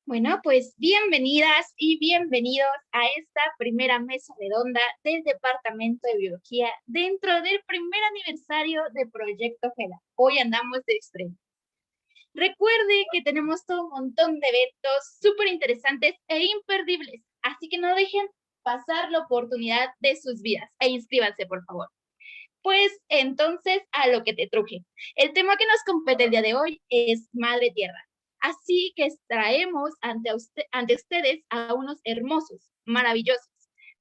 Bueno, pues bienvenidas y bienvenidos a esta primera mesa redonda del Departamento de Biología dentro del primer aniversario de Proyecto GELA. Hoy andamos de estreno. Recuerde que tenemos todo un montón de eventos súper interesantes e imperdibles, así que no dejen pasar la oportunidad de sus vidas e inscríbanse, por favor. Pues entonces, a lo que te truje. El tema que nos compete el día de hoy es Madre Tierra. Así que traemos ante ustedes a unos hermosos, maravillosos,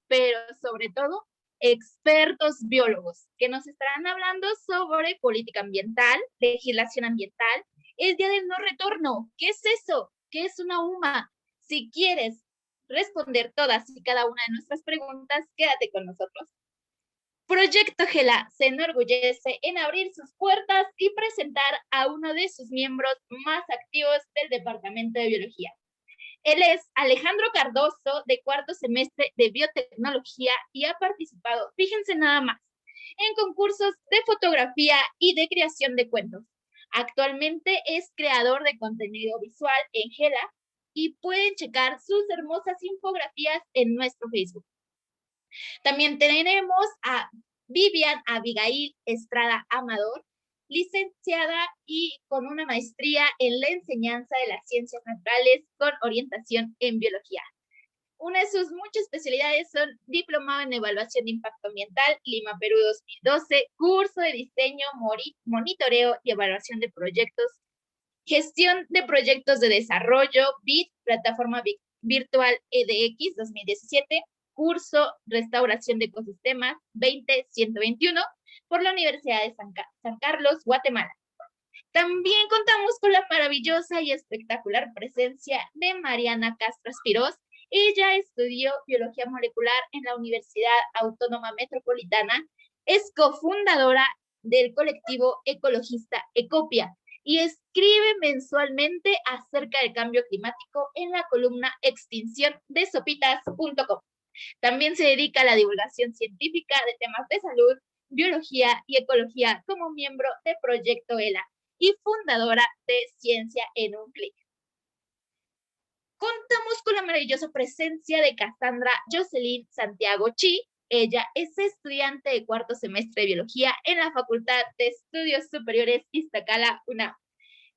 pero sobre todo expertos biólogos que nos estarán hablando sobre política ambiental, legislación ambiental, el día del no retorno. ¿Qué es eso? ¿Qué es una UMA? Si quieres responder todas y cada una de nuestras preguntas, quédate con nosotros. Proyecto GELA se enorgullece en abrir sus puertas y presentar a uno de sus miembros más activos del Departamento de Biología. Él es Alejandro Cardoso, de cuarto semestre de Biotecnología, y ha participado, fíjense nada más, en concursos de fotografía y de creación de cuentos. Actualmente es creador de contenido visual en GELA y pueden checar sus hermosas infografías en nuestro Facebook. También tenemos a Vivian Abigail Estrada Amador, licenciada y con una maestría en la enseñanza de las ciencias naturales con orientación en biología. Una de sus muchas especialidades son diplomado en evaluación de impacto ambiental, Lima, Perú 2012, curso de diseño, monitoreo y evaluación de proyectos, gestión de proyectos de desarrollo, BID, plataforma virtual EDX 2017, curso Restauración de Ecosistemas 20121 por la Universidad de San Carlos, Guatemala. También contamos con la maravillosa y espectacular presencia de Mariana Castro Espirós. Ella estudió biología molecular en la Universidad Autónoma Metropolitana, es cofundadora del colectivo ecologista Ecopia y escribe mensualmente acerca del cambio climático en la columna Extinción de Sopitas.com. También se dedica a la divulgación científica de temas de salud, biología y ecología como miembro de Proyecto ELA y fundadora de Ciencia en un Clic. Contamos con la maravillosa presencia de Cassandra Jocelyn Santiago Chi. Ella es estudiante de cuarto semestre de biología en la Facultad de Estudios Superiores Iztacala, UNAM.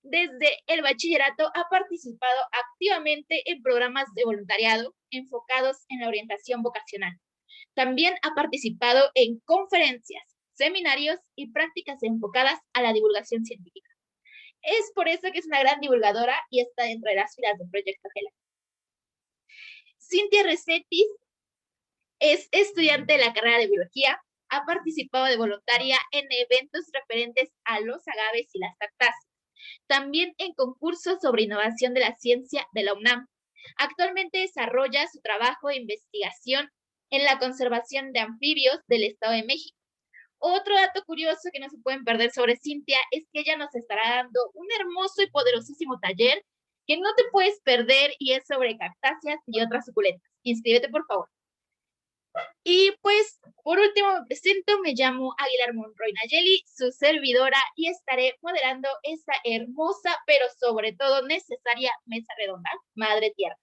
Desde el bachillerato ha participado activamente en programas de voluntariado enfocados en la orientación vocacional. También ha participado en conferencias, seminarios y prácticas enfocadas a la divulgación científica. Es por eso que es una gran divulgadora y está dentro de las filas del Proyecto GELA. Cintia Resetis es estudiante de la carrera de biología, ha participado de voluntaria en eventos referentes a los agaves y las cactáceas. También en concursos sobre innovación de la ciencia de la UNAM. Actualmente desarrolla su trabajo de investigación en la conservación de anfibios del Estado de México. Otro dato curioso que no se pueden perder sobre Cintia es que ella nos estará dando un hermoso y poderosísimo taller que no te puedes perder y es sobre cactáceas y otras suculentas. Inscríbete, por favor. Y pues, por último me presento, me llamo Aguilar Monroy Nayeli, su servidora, y estaré moderando esta hermosa, pero sobre todo necesaria mesa redonda, Madre Tierra.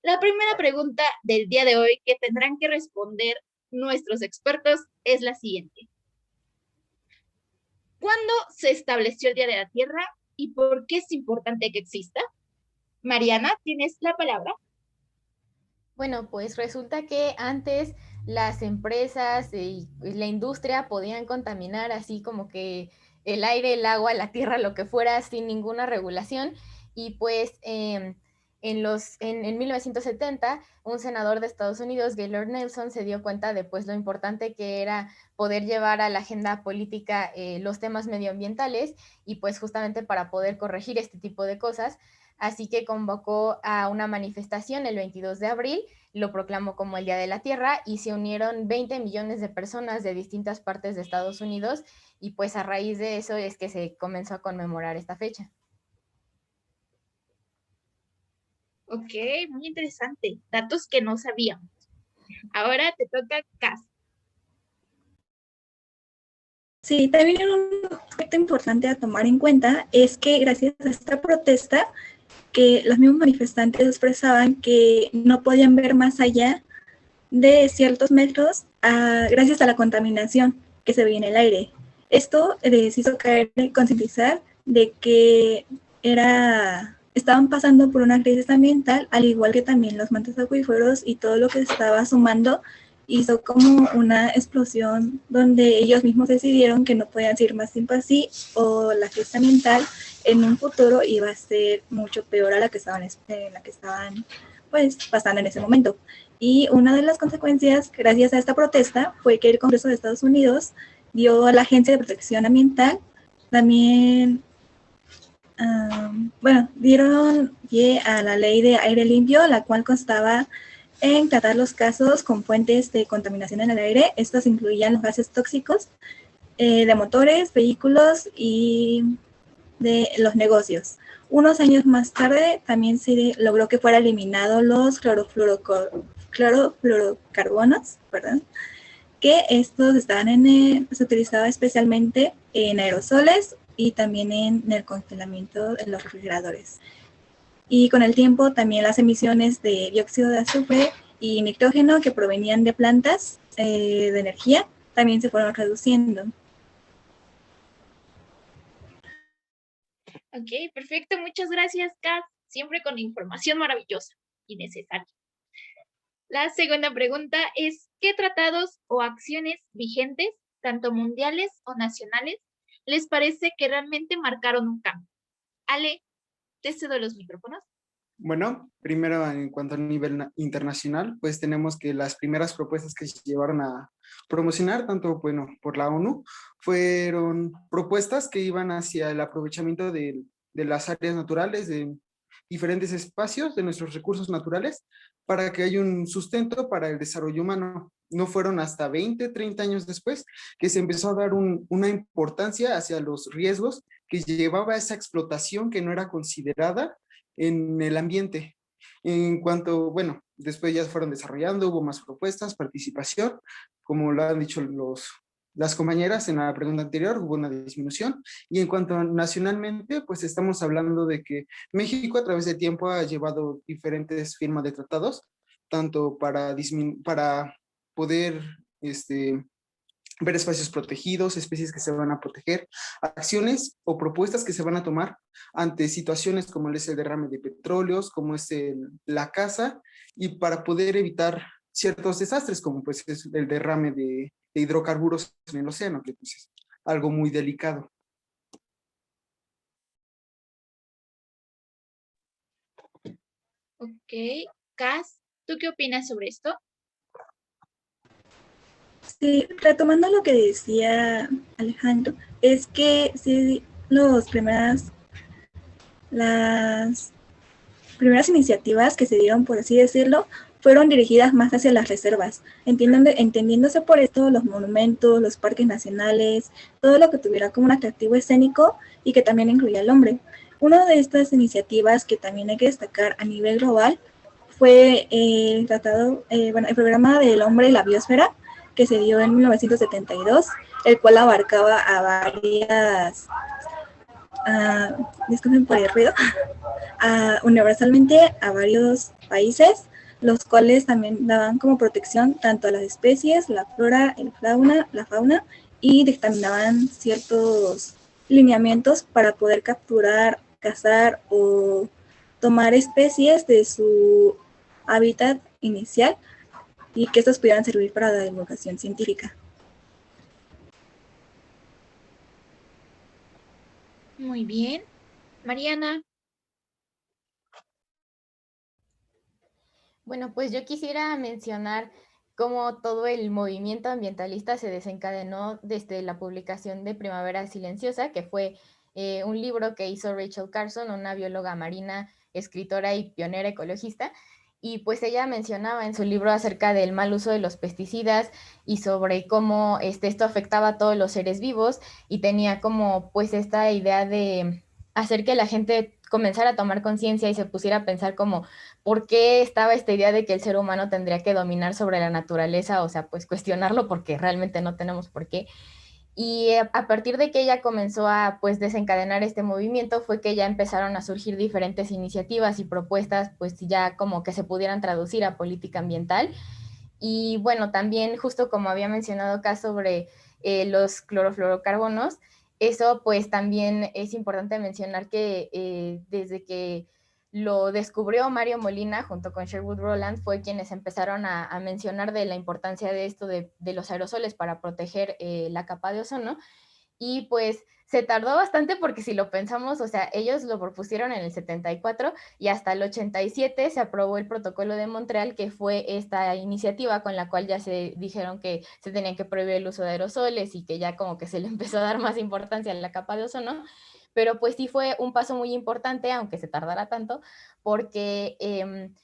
La primera pregunta del día de hoy que tendrán que responder nuestros expertos es la siguiente. ¿Cuándo se estableció el Día de la Tierra y por qué es importante que exista? Mariana, tienes la palabra. Bueno, pues resulta que antes las empresas y la industria podían contaminar así como que el aire, el agua, la tierra, lo que fuera, sin ninguna regulación. Y pues en 1970, un senador de Estados Unidos, Gaylord Nelson, se dio cuenta de pues lo importante que era poder llevar a la agenda política los temas medioambientales y pues justamente para poder corregir este tipo de cosas. Así que convocó a una manifestación el 22 de abril, lo proclamó como el Día de la Tierra y se unieron 20 millones de personas de distintas partes de Estados Unidos y pues a raíz de eso es que se comenzó a conmemorar esta fecha. Ok, muy interesante. Datos que no sabíamos. Ahora te toca Cas. Sí, también un aspecto importante a tomar en cuenta es que gracias a esta protesta, que los mismos manifestantes expresaban que no podían ver más allá de ciertos metros gracias a la contaminación que se veía en el aire. Esto les hizo caer en concientizar de que estaban pasando por una crisis ambiental, al igual que también los mantos acuíferos y todo lo que se estaba sumando hizo como una explosión donde ellos mismos decidieron que no podían seguir más tiempo así o la crisis ambiental en un futuro iba a ser mucho peor a la que estaban pues pasando en ese momento. Y una de las consecuencias, gracias a esta protesta, fue que el Congreso de Estados Unidos dio a la Agencia de Protección Ambiental también dieron pie a la ley de aire limpio, la cual constaba en tratar los casos con fuentes de contaminación en el aire. Estos incluían los gases tóxicos de motores, vehículos y de los negocios. Unos años más tarde también se logró que fuera eliminado los clorofluorocarbonos, perdón, que estos se utilizaba especialmente en aerosoles y también en el congelamiento de los refrigeradores. Y con el tiempo también las emisiones de dióxido de azufre y nitrógeno que provenían de plantas de energía también se fueron reduciendo. Ok, perfecto. Muchas gracias, Kat. Siempre con información maravillosa y necesaria. La segunda pregunta es, ¿qué tratados o acciones vigentes, tanto mundiales o nacionales, les parece que realmente marcaron un cambio? Ale, te cedo los micrófonos. Bueno, primero en cuanto a nivel internacional, pues tenemos que las primeras propuestas que se llevaron a promocionar, tanto por la ONU, fueron propuestas que iban hacia el aprovechamiento de las áreas naturales, de diferentes espacios de nuestros recursos naturales, para que haya un sustento para el desarrollo humano. No fueron hasta 20, 30 años después que se empezó a dar una importancia hacia los riesgos que llevaba esa explotación que no era considerada en el ambiente. En cuanto, después ya fueron desarrollando, hubo más propuestas, participación, como lo han dicho las compañeras en la pregunta anterior, hubo una disminución. Y en cuanto a nacionalmente, pues estamos hablando de que México a través del tiempo ha llevado diferentes firmas de tratados, tanto para poder ver espacios protegidos, especies que se van a proteger, acciones o propuestas que se van a tomar ante situaciones como es el derrame de petróleos, como es la caza, y para poder evitar ciertos desastres, como pues es el derrame de hidrocarburos en el océano, que pues es algo muy delicado. Ok, Cas, ¿tú qué opinas sobre esto? Sí, retomando lo que decía Alejandro, es que sí, las primeras iniciativas que se dieron, por así decirlo, fueron dirigidas más hacia las reservas, entendiéndose por esto los monumentos, los parques nacionales, todo lo que tuviera como un atractivo escénico y que también incluía al hombre. Una de estas iniciativas que también hay que destacar a nivel global fue el programa del hombre y la biosfera, que se dio en 1972, el cual abarcaba a varias, disculpen por el ruido, universalmente a varios países, los cuales también daban como protección tanto a las especies, la flora, la fauna, y dictaminaban ciertos lineamientos para poder capturar, cazar o tomar especies de su hábitat inicial y que estos pudieran servir para la divulgación científica. Muy bien. Mariana. Bueno, pues yo quisiera mencionar cómo todo el movimiento ambientalista se desencadenó desde la publicación de Primavera Silenciosa, que fue un libro que hizo Rachel Carson, una bióloga marina, escritora y pionera ecologista, y pues ella mencionaba en su libro acerca del mal uso de los pesticidas y sobre cómo esto afectaba a todos los seres vivos, y tenía como pues esta idea de hacer que la gente comenzara a tomar conciencia y se pusiera a pensar como por qué estaba esta idea de que el ser humano tendría que dominar sobre la naturaleza, o sea, pues cuestionarlo porque realmente no tenemos por qué. Y a partir de que ella comenzó a pues desencadenar este movimiento fue que ya empezaron a surgir diferentes iniciativas y propuestas pues ya como que se pudieran traducir a política ambiental. Y bueno, también justo como había mencionado acá sobre los clorofluorocarbonos, eso pues también es importante mencionar que desde que lo descubrió Mario Molina junto con Sherwood Rowland fue quienes empezaron a mencionar de la importancia de esto de los aerosoles para proteger la capa de ozono. Y pues se tardó bastante porque si lo pensamos, o sea, ellos lo propusieron en el 74 y hasta el 87 se aprobó el protocolo de Montreal, que fue esta iniciativa con la cual ya se dijeron que se tenía que prohibir el uso de aerosoles y que ya como que se le empezó a dar más importancia a la capa de ozono, pero pues sí fue un paso muy importante, aunque se tardara tanto, porque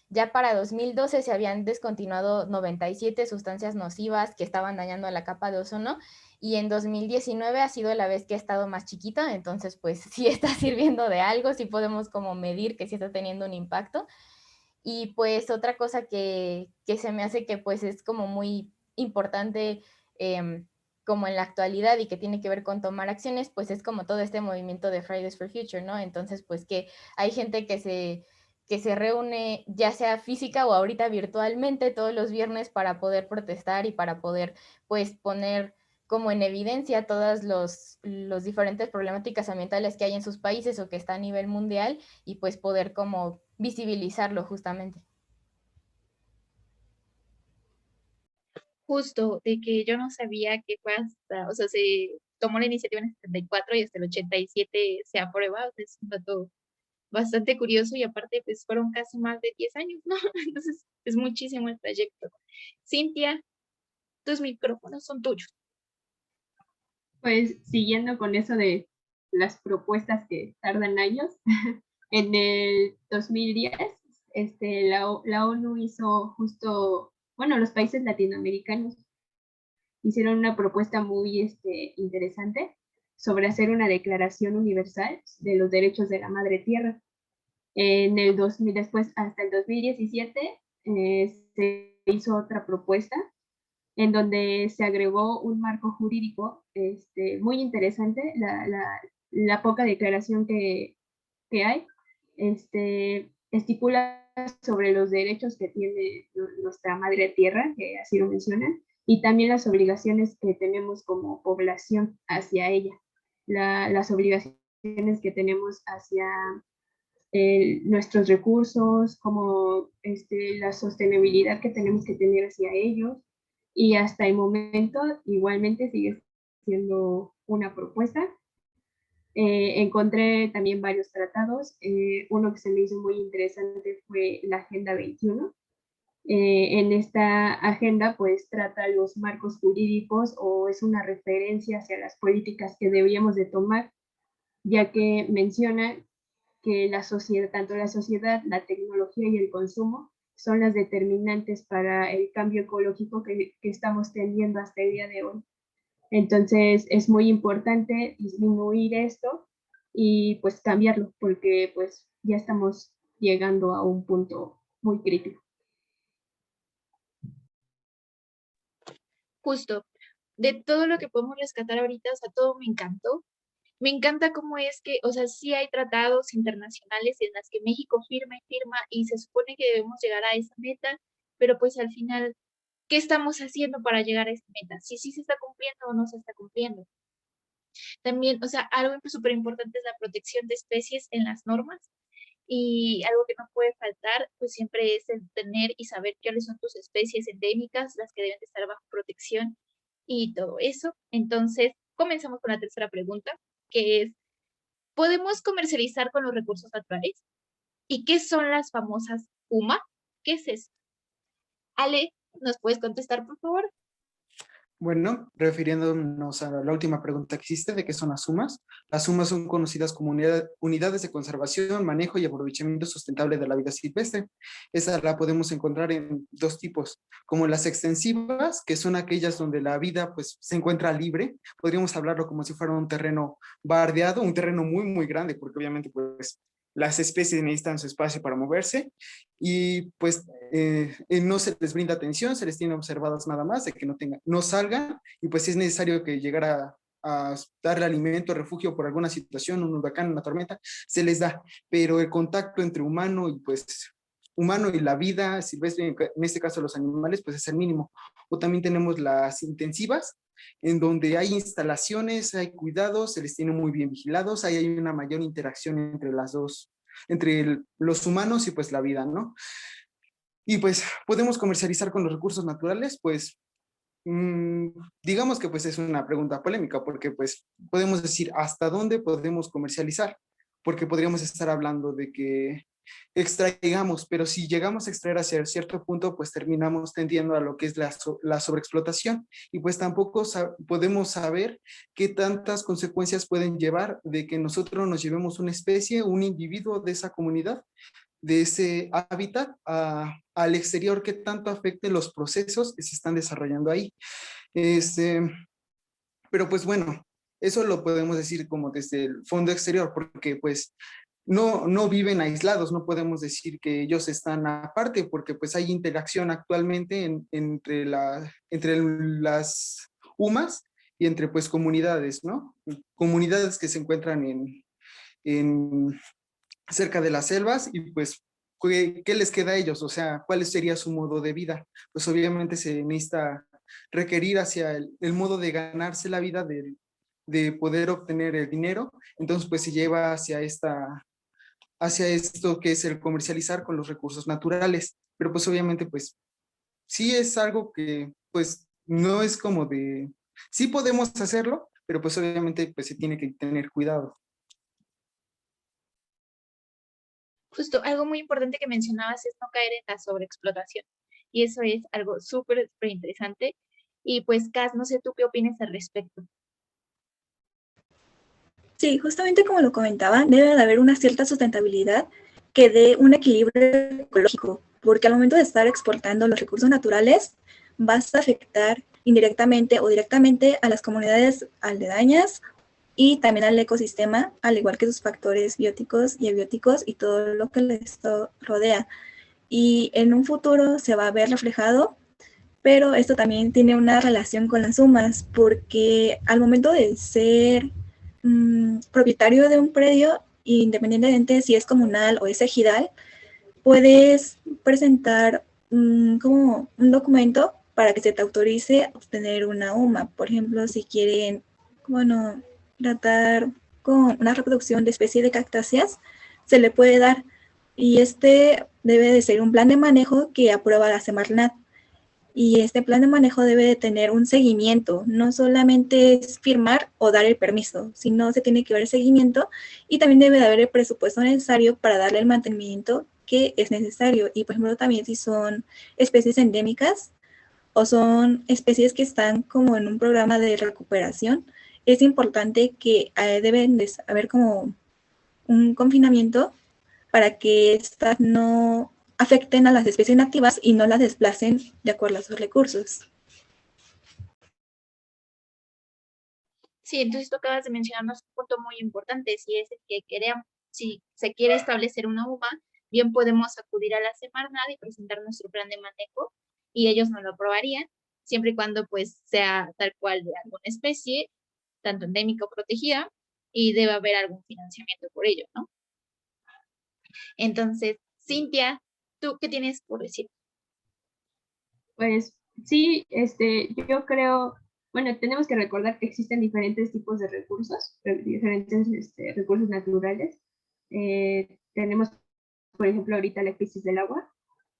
ya para 2012 se habían descontinuado 97 sustancias nocivas que estaban dañando a la capa de ozono, y en 2019 ha sido la vez que ha estado más chiquita, entonces pues sí está sirviendo de algo, sí podemos como medir que sí está teniendo un impacto. Y pues otra cosa que se me hace que pues es como muy importante como en la actualidad y que tiene que ver con tomar acciones, pues es como todo este movimiento de Fridays for Future, ¿no? Entonces pues que hay gente que se reúne ya sea física o ahorita virtualmente todos los viernes para poder protestar y para poder pues poner como en evidencia todas los diferentes problemáticas ambientales que hay en sus países o que está a nivel mundial y pues poder como visibilizarlo justamente. Justo, de que yo no sabía que fue hasta, o sea, se tomó la iniciativa en el 74 y hasta el 87 se aprueba, o sea, es un dato bastante curioso y aparte pues fueron casi más de 10 años, ¿no? Entonces es muchísimo el trayecto. Cintia, tus micrófonos son tuyos. Pues siguiendo con eso de las propuestas que tardan años, en el 2010 la ONU hizo justo, bueno, los países latinoamericanos hicieron una propuesta muy interesante sobre hacer una declaración universal de los derechos de la madre tierra. En el 2000, después, hasta el 2017, se hizo otra propuesta en donde se agregó un marco jurídico muy interesante, la poca declaración que hay, estipula sobre los derechos que tiene nuestra madre tierra, que así lo mencionan, y también las obligaciones que tenemos como población hacia ella, las obligaciones que tenemos hacia nuestros recursos, como la sostenibilidad que tenemos que tener hacia ellos, y hasta el momento igualmente sigue siendo una propuesta. Encontré también varios tratados. Uno que se me hizo muy interesante fue la Agenda 21. En esta agenda pues trata los marcos jurídicos o es una referencia hacia las políticas que deberíamos de tomar, ya que menciona que la sociedad, tanto la sociedad, la tecnología y el consumo son las determinantes para el cambio ecológico que estamos teniendo hasta el día de hoy. Entonces es muy importante disminuir esto y pues cambiarlo, porque pues ya estamos llegando a un punto muy crítico. Justo, de todo lo que podemos rescatar ahorita, o sea, todo me encantó. Me encanta cómo es que, o sea, sí hay tratados internacionales en las que México firma y firma y se supone que debemos llegar a esa meta, pero pues al final, ¿qué estamos haciendo para llegar a esa meta? Si sí se está cumpliendo o no se está cumpliendo. También, o sea, algo súper importante es la protección de especies en las normas y algo que no puede faltar, pues siempre es el tener y saber cuáles son tus especies endémicas, las que deben de estar bajo protección y todo eso. Entonces, comenzamos con la tercera pregunta, que es, ¿podemos comercializar con los recursos naturales? ¿Y qué son las famosas UMA? ¿Qué es eso? Ale, ¿nos puedes contestar, por favor? Bueno, refiriéndonos a la última pregunta que hiciste de qué son las sumas son conocidas como unidades de conservación, manejo y aprovechamiento sustentable de la vida silvestre. Esa la podemos encontrar en dos tipos, como las extensivas, que son aquellas donde la vida pues se encuentra libre, podríamos hablarlo como si fuera un terreno bardeado, un terreno muy muy grande, porque obviamente pues las especies necesitan su espacio para moverse y pues no se les brinda atención, se les tiene observadas nada más, de que no salgan y pues si es necesario que llegara a darle alimento, refugio por alguna situación, un huracán, una tormenta, se les da, pero el contacto entre humano y pues humano y la vida silvestre, en este caso los animales, pues es el mínimo. O también tenemos las intensivas, en donde hay instalaciones, hay cuidados, se les tiene muy bien vigilados, ahí hay una mayor interacción entre las dos, entre los humanos y pues la vida, ¿no? Y pues podemos comercializar con los recursos naturales, pues digamos que pues es una pregunta polémica, porque pues podemos decir hasta dónde podemos comercializar, porque podríamos estar hablando de que extraigamos, pero si llegamos a extraer hacia cierto punto, pues terminamos tendiendo a lo que es la sobreexplotación, y pues tampoco podemos saber qué tantas consecuencias pueden llevar de que nosotros nos llevemos una especie, un individuo de esa comunidad, de ese hábitat al exterior, que tanto afecte los procesos que se están desarrollando ahí. Este, pero pues bueno, eso lo podemos decir como desde el fondo exterior, porque pues no viven aislados, no podemos decir que ellos están aparte, porque pues hay interacción actualmente entre las UMAS y entre pues comunidades, ¿no? Comunidades que se encuentran en cerca de las selvas, y pues, ¿qué les queda a ellos? O sea, ¿cuál sería su modo de vida? Pues obviamente se necesita requerir hacia el modo de ganarse la vida, de poder obtener el dinero. Entonces pues se lleva hacia esto que es el comercializar con los recursos naturales, pero pues obviamente pues sí es algo que pues no es como de, sí podemos hacerlo, pero pues obviamente pues se tiene que tener cuidado. Justo, algo muy importante que mencionabas es no caer en la sobreexplotación. Y eso es algo súper, súper interesante. Y pues, Cas, no sé tú qué opinas al respecto. Sí, justamente como lo comentaba, debe de haber una cierta sustentabilidad que dé un equilibrio ecológico, porque al momento de estar exportando los recursos naturales, vas a afectar indirectamente o directamente a las comunidades aledañas y también al ecosistema, al igual que sus factores bióticos y abióticos y todo lo que les rodea. Y en un futuro se va a ver reflejado, pero esto también tiene una relación con las sumas, porque al momento de ser propietario de un predio, independientemente de si es comunal o es ejidal, puedes presentar como un documento para que se te autorice a obtener una UMA. Por ejemplo, si quieren, bueno, tratar con una reproducción de especie de cactáceas, se le puede dar. Y este debe de ser un plan de manejo que aprueba la Semarnat. Y este plan de manejo debe de tener un seguimiento, no solamente es firmar o dar el permiso, sino se tiene que ver el seguimiento, y también debe de haber el presupuesto necesario para darle el mantenimiento que es necesario. Y por ejemplo también si son especies endémicas o son especies que están como en un programa de recuperación, es importante que deben de haber como un confinamiento para que estas no afecten a las especies nativas y no las desplacen de acuerdo a sus recursos. Sí, entonces tú acabas de mencionarnos un punto muy importante, si es el que queremos, si se quiere establecer una UMA, bien podemos acudir a la Semarnat y presentar nuestro plan de manejo, y ellos nos lo aprobarían, siempre y cuando pues sea tal cual de alguna especie, tanto endémica o protegida, y debe haber algún financiamiento por ello, ¿no? Entonces, Cintia, ¿tú qué tienes por decir? Pues sí, yo creo, bueno, tenemos que recordar que existen diferentes tipos de recursos, diferentes recursos naturales. Tenemos, por ejemplo, ahorita la crisis del agua,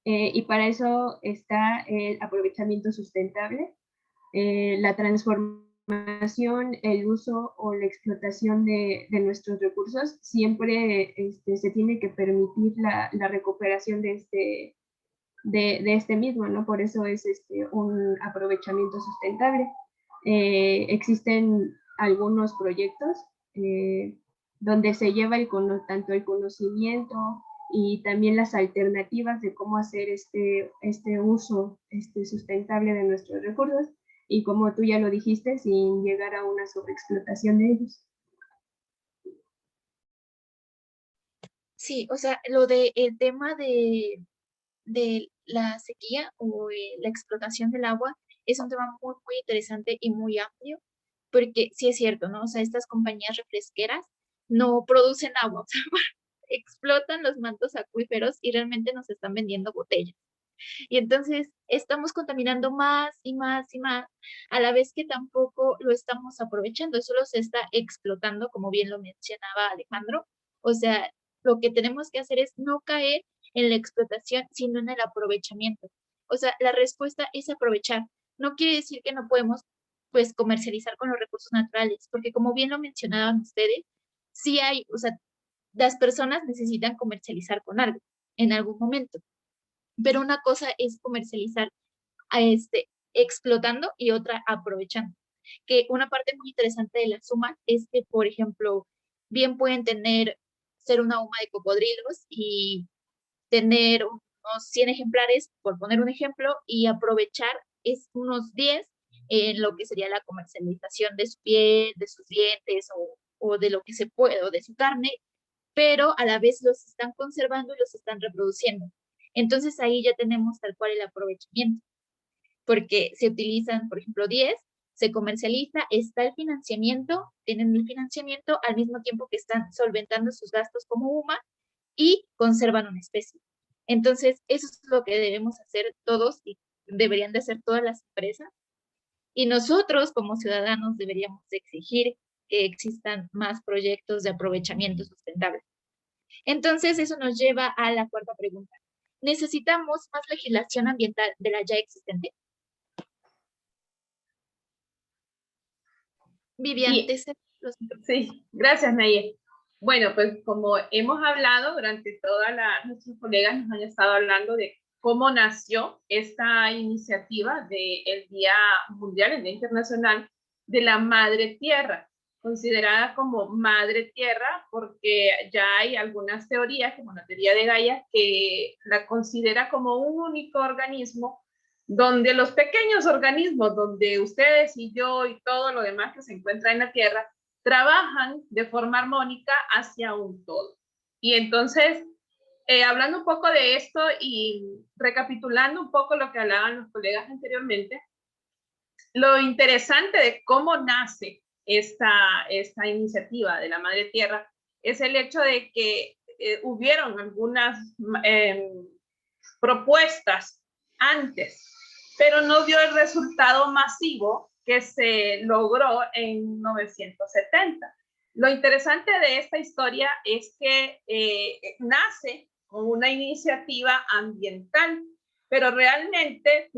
y para eso está el aprovechamiento sustentable, la transformación, el uso o la explotación de nuestros recursos. Siempre se tiene que permitir la recuperación de este mismo, ¿no? Por eso es un aprovechamiento sustentable. Existen algunos proyectos donde se lleva tanto el conocimiento y también las alternativas de cómo hacer este uso sustentable de nuestros recursos, y como tú ya lo dijiste, sin llegar a una sobreexplotación de ellos. Sí, o sea, lo de el tema de la sequía o la explotación del agua es un tema muy, muy interesante y muy amplio, porque sí es cierto, ¿no? O sea, estas compañías refresqueras no producen agua, o sea, explotan los mantos acuíferos y realmente nos están vendiendo botellas. Y entonces estamos contaminando más y más y más, a la vez que tampoco lo estamos aprovechando, solo se está explotando, como bien lo mencionaba Alejandro. O sea, lo que tenemos que hacer es no caer en la explotación, sino en el aprovechamiento. O sea, la respuesta es aprovechar. No quiere decir que no podemos, pues, comercializar con los recursos naturales, porque como bien lo mencionaban ustedes, sí hay, o sea, las personas necesitan comercializar con algo en algún momento. Pero una cosa es comercializar explotando y otra aprovechando. Que una parte muy interesante de la suma es que, por ejemplo, bien pueden ser una UMA de cocodrilos y tener unos 100 ejemplares, por poner un ejemplo, y aprovechar es unos 10 en lo que sería la comercialización de su piel, de sus dientes o de lo que se puede, o de su carne, pero a la vez los están conservando y los están reproduciendo. Entonces ahí ya tenemos tal cual el aprovechamiento, porque se utilizan, por ejemplo, 10, se comercializa, está el financiamiento, tienen el financiamiento al mismo tiempo que están solventando sus gastos como UMA y conservan una especie. Entonces, eso es lo que debemos hacer todos y deberían de hacer todas las empresas. Y nosotros como ciudadanos deberíamos de exigir que existan más proyectos de aprovechamiento sustentable. Entonces, eso nos lleva a la cuarta pregunta. ¿Necesitamos más legislación ambiental de la ya existente? Vivian, sí, gracias, Nayel. Bueno, pues como hemos hablado durante nuestros colegas nos han estado hablando de cómo nació esta iniciativa del Día Mundial, el Día Internacional de la Madre Tierra, considerada como Madre Tierra porque ya hay algunas teorías, como la teoría de Gaia, que la considera como un único organismo donde los pequeños organismos, donde ustedes y yo y todo lo demás que se encuentra en la Tierra, trabajan de forma armónica hacia un todo. Y entonces, hablando un poco de esto y recapitulando un poco lo que hablaban los colegas anteriormente, lo interesante de cómo nace esta iniciativa de la Madre Tierra es el hecho de que hubieron algunas propuestas antes, pero no dio el resultado masivo que se logró en 1970. Lo interesante de esta historia es que nace con una iniciativa ambiental, pero realmente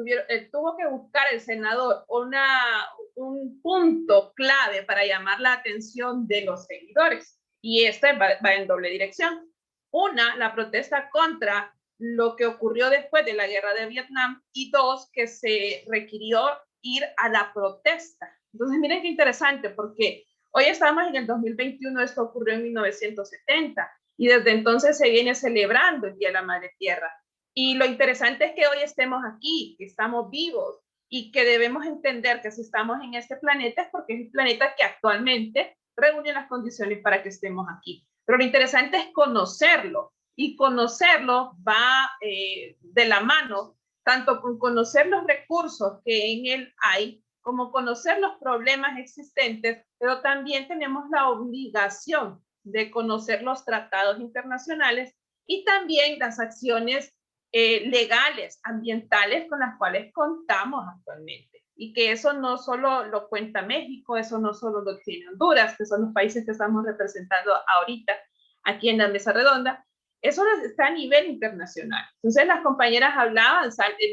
tuvo que buscar el senador un punto clave para llamar la atención de los seguidores, y este va en doble dirección. Una, la protesta contra lo que ocurrió después de la guerra de Vietnam, y dos, que se requirió ir a la protesta. Entonces, miren qué interesante, porque hoy estamos en el 2021, esto ocurrió en 1970, y desde entonces se viene celebrando el Día de la Madre Tierra. Y lo interesante es que hoy estemos aquí, que estamos vivos, y que debemos entender que si estamos en este planeta es porque es el planeta que actualmente reúne las condiciones para que estemos aquí. Pero lo interesante es conocerlo, y conocerlo va de la mano, tanto con conocer los recursos que en él hay, como conocer los problemas existentes, pero también tenemos la obligación de conocer los tratados internacionales y también las acciones legales, ambientales con las cuales contamos actualmente. Y que eso no solo lo cuenta México, eso no solo lo tiene Honduras, que son los países que estamos representando ahorita aquí en la mesa redonda, eso está a nivel internacional. Entonces las compañeras hablaban,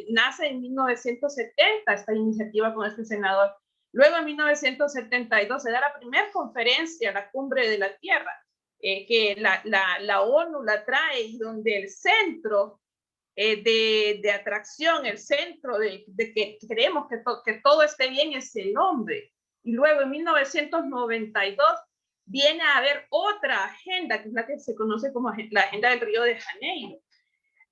nace en 1970 esta iniciativa con este senador. Luego en 1972 se da la primera conferencia, la Cumbre de la Tierra, que la ONU la trae, y donde el centro de atracción, el centro de que queremos que todo esté bien es el hombre. Y luego en 1992 viene a haber otra agenda, que es la que se conoce como la Agenda del Río de Janeiro.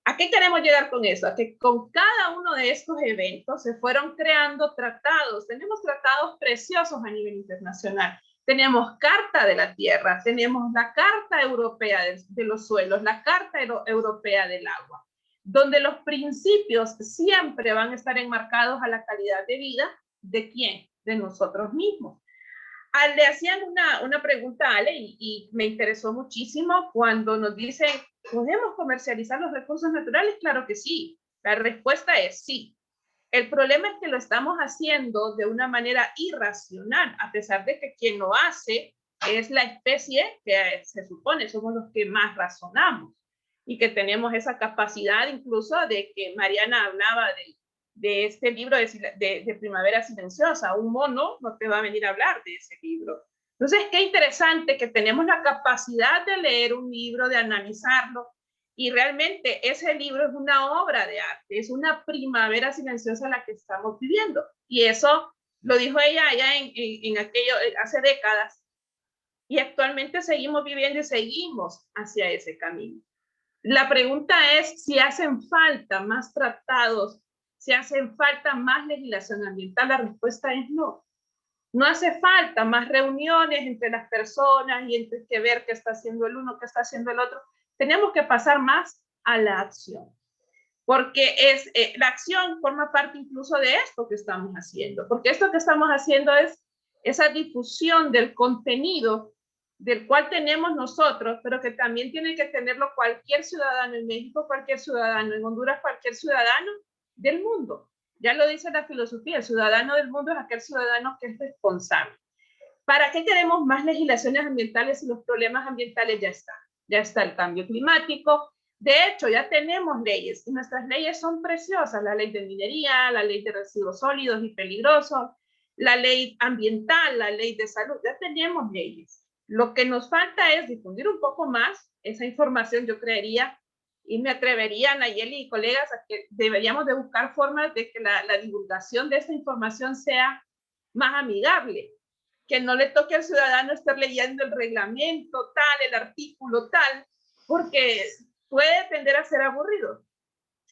¿A qué queremos llegar con eso? A que con cada uno de estos eventos se fueron creando tratados. Tenemos tratados preciosos a nivel internacional. Tenemos Carta de la Tierra, tenemos la Carta Europea de los Suelos, la Carta Europea del Agua, donde los principios siempre van a estar enmarcados a la calidad de vida de ¿quién? De nosotros mismos. Le hacían una pregunta a Ale y me interesó muchísimo cuando nos dicen, ¿podemos comercializar los recursos naturales? Claro que sí. La respuesta es sí. El problema es que lo estamos haciendo de una manera irracional, a pesar de que quien lo hace es la especie que se supone somos los que más razonamos y que tenemos esa capacidad incluso de que Mariana hablaba de este libro de Primavera Silenciosa. Un mono no te va a venir a hablar de ese libro. Entonces, qué interesante que tenemos la capacidad de leer un libro, de analizarlo, y realmente ese libro es una obra de arte, es una primavera silenciosa la que estamos viviendo. Y eso lo dijo ella allá en aquello, hace décadas, y actualmente seguimos viviendo y seguimos hacia ese camino. La pregunta es si hacen falta más tratados, si hacen falta más legislación ambiental. La respuesta es no. No hace falta más reuniones entre las personas y entre que ver qué está haciendo el uno, qué está haciendo el otro. Tenemos que pasar más a la acción, porque la acción forma parte incluso de esto que estamos haciendo, porque esto que estamos haciendo es esa difusión del contenido del cual tenemos nosotros, pero que también tiene que tenerlo cualquier ciudadano en México, cualquier ciudadano en Honduras, cualquier ciudadano del mundo. Ya lo dice la filosofía, el ciudadano del mundo es aquel ciudadano que es responsable. ¿Para qué queremos más legislaciones ambientales si los problemas ambientales ya están? Ya está el cambio climático. De hecho, ya tenemos leyes y nuestras leyes son preciosas. La ley de minería, la ley de residuos sólidos y peligrosos, la ley ambiental, la ley de salud. Ya tenemos leyes. Lo que nos falta es difundir un poco más esa información, yo creería, y me atrevería, Nayeli y colegas, a que deberíamos de buscar formas de que la divulgación de esta información sea más amigable, que no le toque al ciudadano estar leyendo el reglamento tal, el artículo tal, porque puede tender a ser aburrido.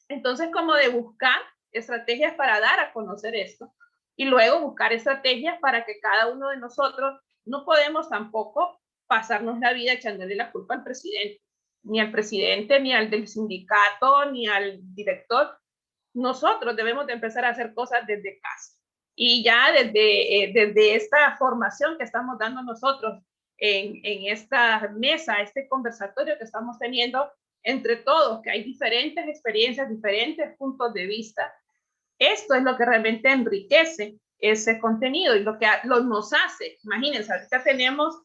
Entonces, como de buscar estrategias para dar a conocer esto y luego buscar estrategias para que cada uno de nosotros, no podemos tampoco pasarnos la vida echándole la culpa al presidente, ni al del sindicato, ni al director. Nosotros debemos de empezar a hacer cosas desde casa. Y ya desde esta formación que estamos dando nosotros en esta mesa, este conversatorio que estamos teniendo entre todos, que hay diferentes experiencias, diferentes puntos de vista, esto es lo que realmente enriquece ese contenido y lo que nos hace. Imagínense, ahorita tenemos,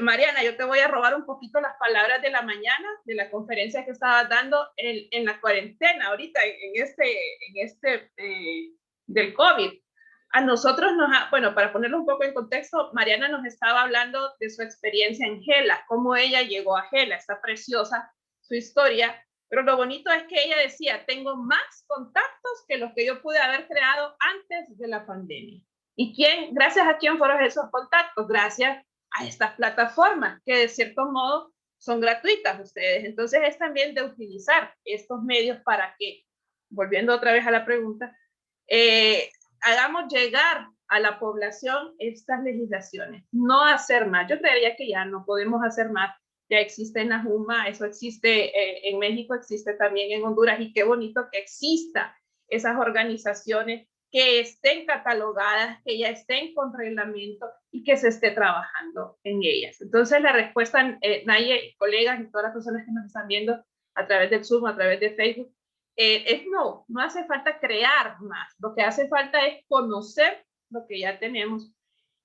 Mariana, yo te voy a robar un poquito las palabras de la mañana, de la conferencia que estabas dando en la cuarentena, ahorita del COVID. A nosotros bueno, para ponerlo un poco en contexto, Mariana nos estaba hablando de su experiencia en Gela, cómo ella llegó a Gela, está preciosa su historia, pero lo bonito es que ella decía, tengo más contactos que los que yo pude haber creado antes de la pandemia. ¿Y gracias a quién fueron esos contactos? Gracias a estas plataformas que de cierto modo son gratuitas ustedes. Entonces es también de utilizar estos medios para que, volviendo otra vez a la pregunta, hagamos llegar a la población estas legislaciones, no hacer más. Yo creería que ya no podemos hacer más. Ya existe en Ajuma, eso existe en México, existe también en Honduras, y qué bonito que exista esas organizaciones que estén catalogadas, que ya estén con reglamento y que se esté trabajando en ellas. Entonces la respuesta, Naye, colegas y todas las personas que nos están viendo a través del Zoom, a través de Facebook, es no hace falta crear más, lo que hace falta es conocer lo que ya tenemos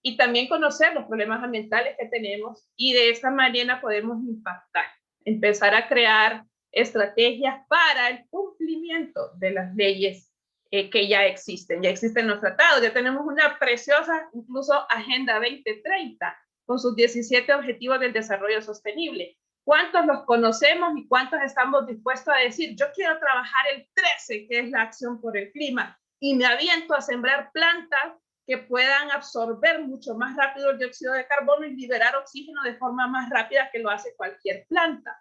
y también conocer los problemas ambientales que tenemos, y de esta manera podemos impactar, empezar a crear estrategias para el cumplimiento de las leyes que ya existen los tratados, ya tenemos una preciosa incluso Agenda 2030 con sus 17 Objetivos del Desarrollo Sostenible. ¿Cuántos los conocemos y cuántos estamos dispuestos a decir, yo quiero trabajar el 13, que es la acción por el clima, y me aviento a sembrar plantas que puedan absorber mucho más rápido el dióxido de carbono y liberar oxígeno de forma más rápida que lo hace cualquier planta?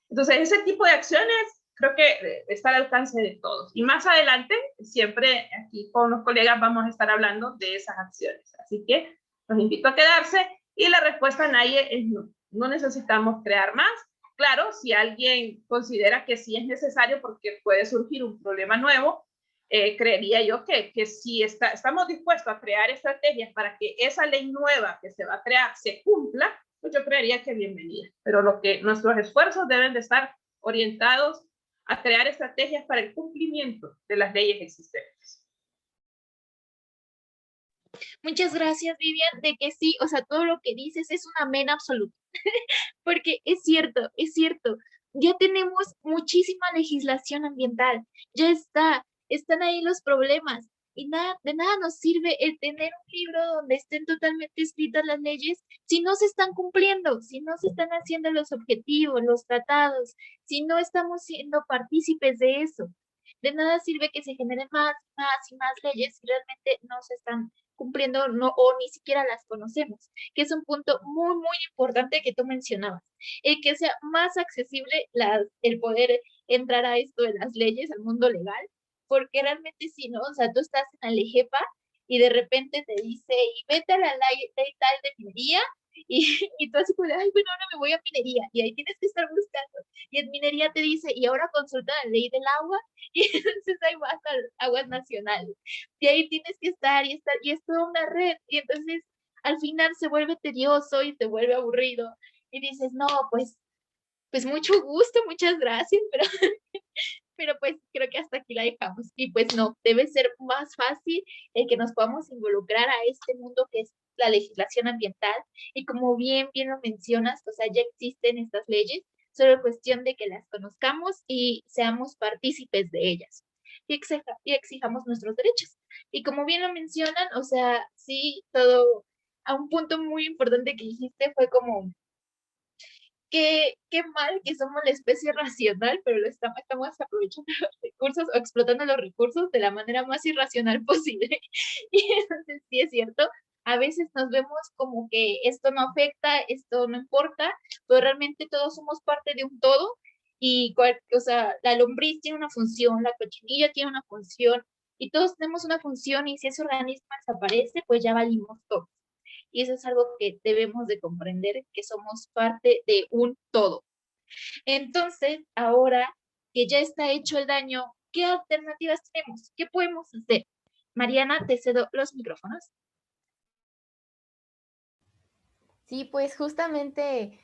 Entonces, ese tipo de acciones creo que está al alcance de todos. Y más adelante, siempre aquí con los colegas vamos a estar hablando de esas acciones. Así que los invito a quedarse, y la respuesta, Naye, es no. No necesitamos crear más. Claro, si alguien considera que sí es necesario porque puede surgir un problema nuevo, creería yo que si estamos dispuestos a crear estrategias para que esa ley nueva que se va a crear se cumpla, pues yo creería que bienvenida. Pero nuestros esfuerzos deben de estar orientados a crear estrategias para el cumplimiento de las leyes existentes. Muchas gracias, Vivian, de que sí, o sea, todo lo que dices es un amén absoluto, porque es cierto, ya tenemos muchísima legislación ambiental, ya están ahí los problemas, y de nada nos sirve el tener un libro donde estén totalmente escritas las leyes si no se están cumpliendo, si no se están haciendo los objetivos, los tratados, si no estamos siendo partícipes de eso. De nada sirve que se generen más y más leyes si realmente no se están cumpliendo no, o ni siquiera las conocemos, que es un punto muy, muy importante que tú mencionabas. El que sea más accesible el poder entrar a esto de las leyes, al mundo legal, porque realmente si no, o sea, tú estás en la LEGEPA y de repente te dice, y vete a la ley tal de minería, y tú así como de, ay, bueno, ahora me voy a minería, y ahí tienes que estar buscando, y en minería te dice, y ahora consulta la ley del agua, y entonces ahí vas a aguas nacionales, y ahí tienes que estar, y es toda una red, y entonces al final se vuelve tedioso y se vuelve aburrido, y dices, no, pues mucho gusto, muchas gracias, pero pues creo que hasta aquí la dejamos. Y pues no, debe ser más fácil el que nos podamos involucrar a este mundo que es la legislación ambiental. Y como bien lo mencionas, o sea, ya existen estas leyes, solo es cuestión de que las conozcamos y seamos partícipes de ellas. Y exijamos nuestros derechos. Y como bien lo mencionan, o sea, sí, todo, a un punto muy importante que dijiste fue como qué mal que somos la especie racional, pero estamos aprovechando los recursos o explotando los recursos de la manera más irracional posible. Y entonces sí es cierto, a veces nos vemos como que esto no afecta, esto no importa, pero realmente todos somos parte de un todo y, o sea, la lombriz tiene una función, la cochinilla tiene una función y todos tenemos una función y si ese organismo desaparece, pues ya valimos todo. Y eso es algo que debemos de comprender, que somos parte de un todo. Entonces, ahora que ya está hecho el daño, ¿qué alternativas tenemos? ¿Qué podemos hacer? Mariana, te cedo los micrófonos. Sí, pues justamente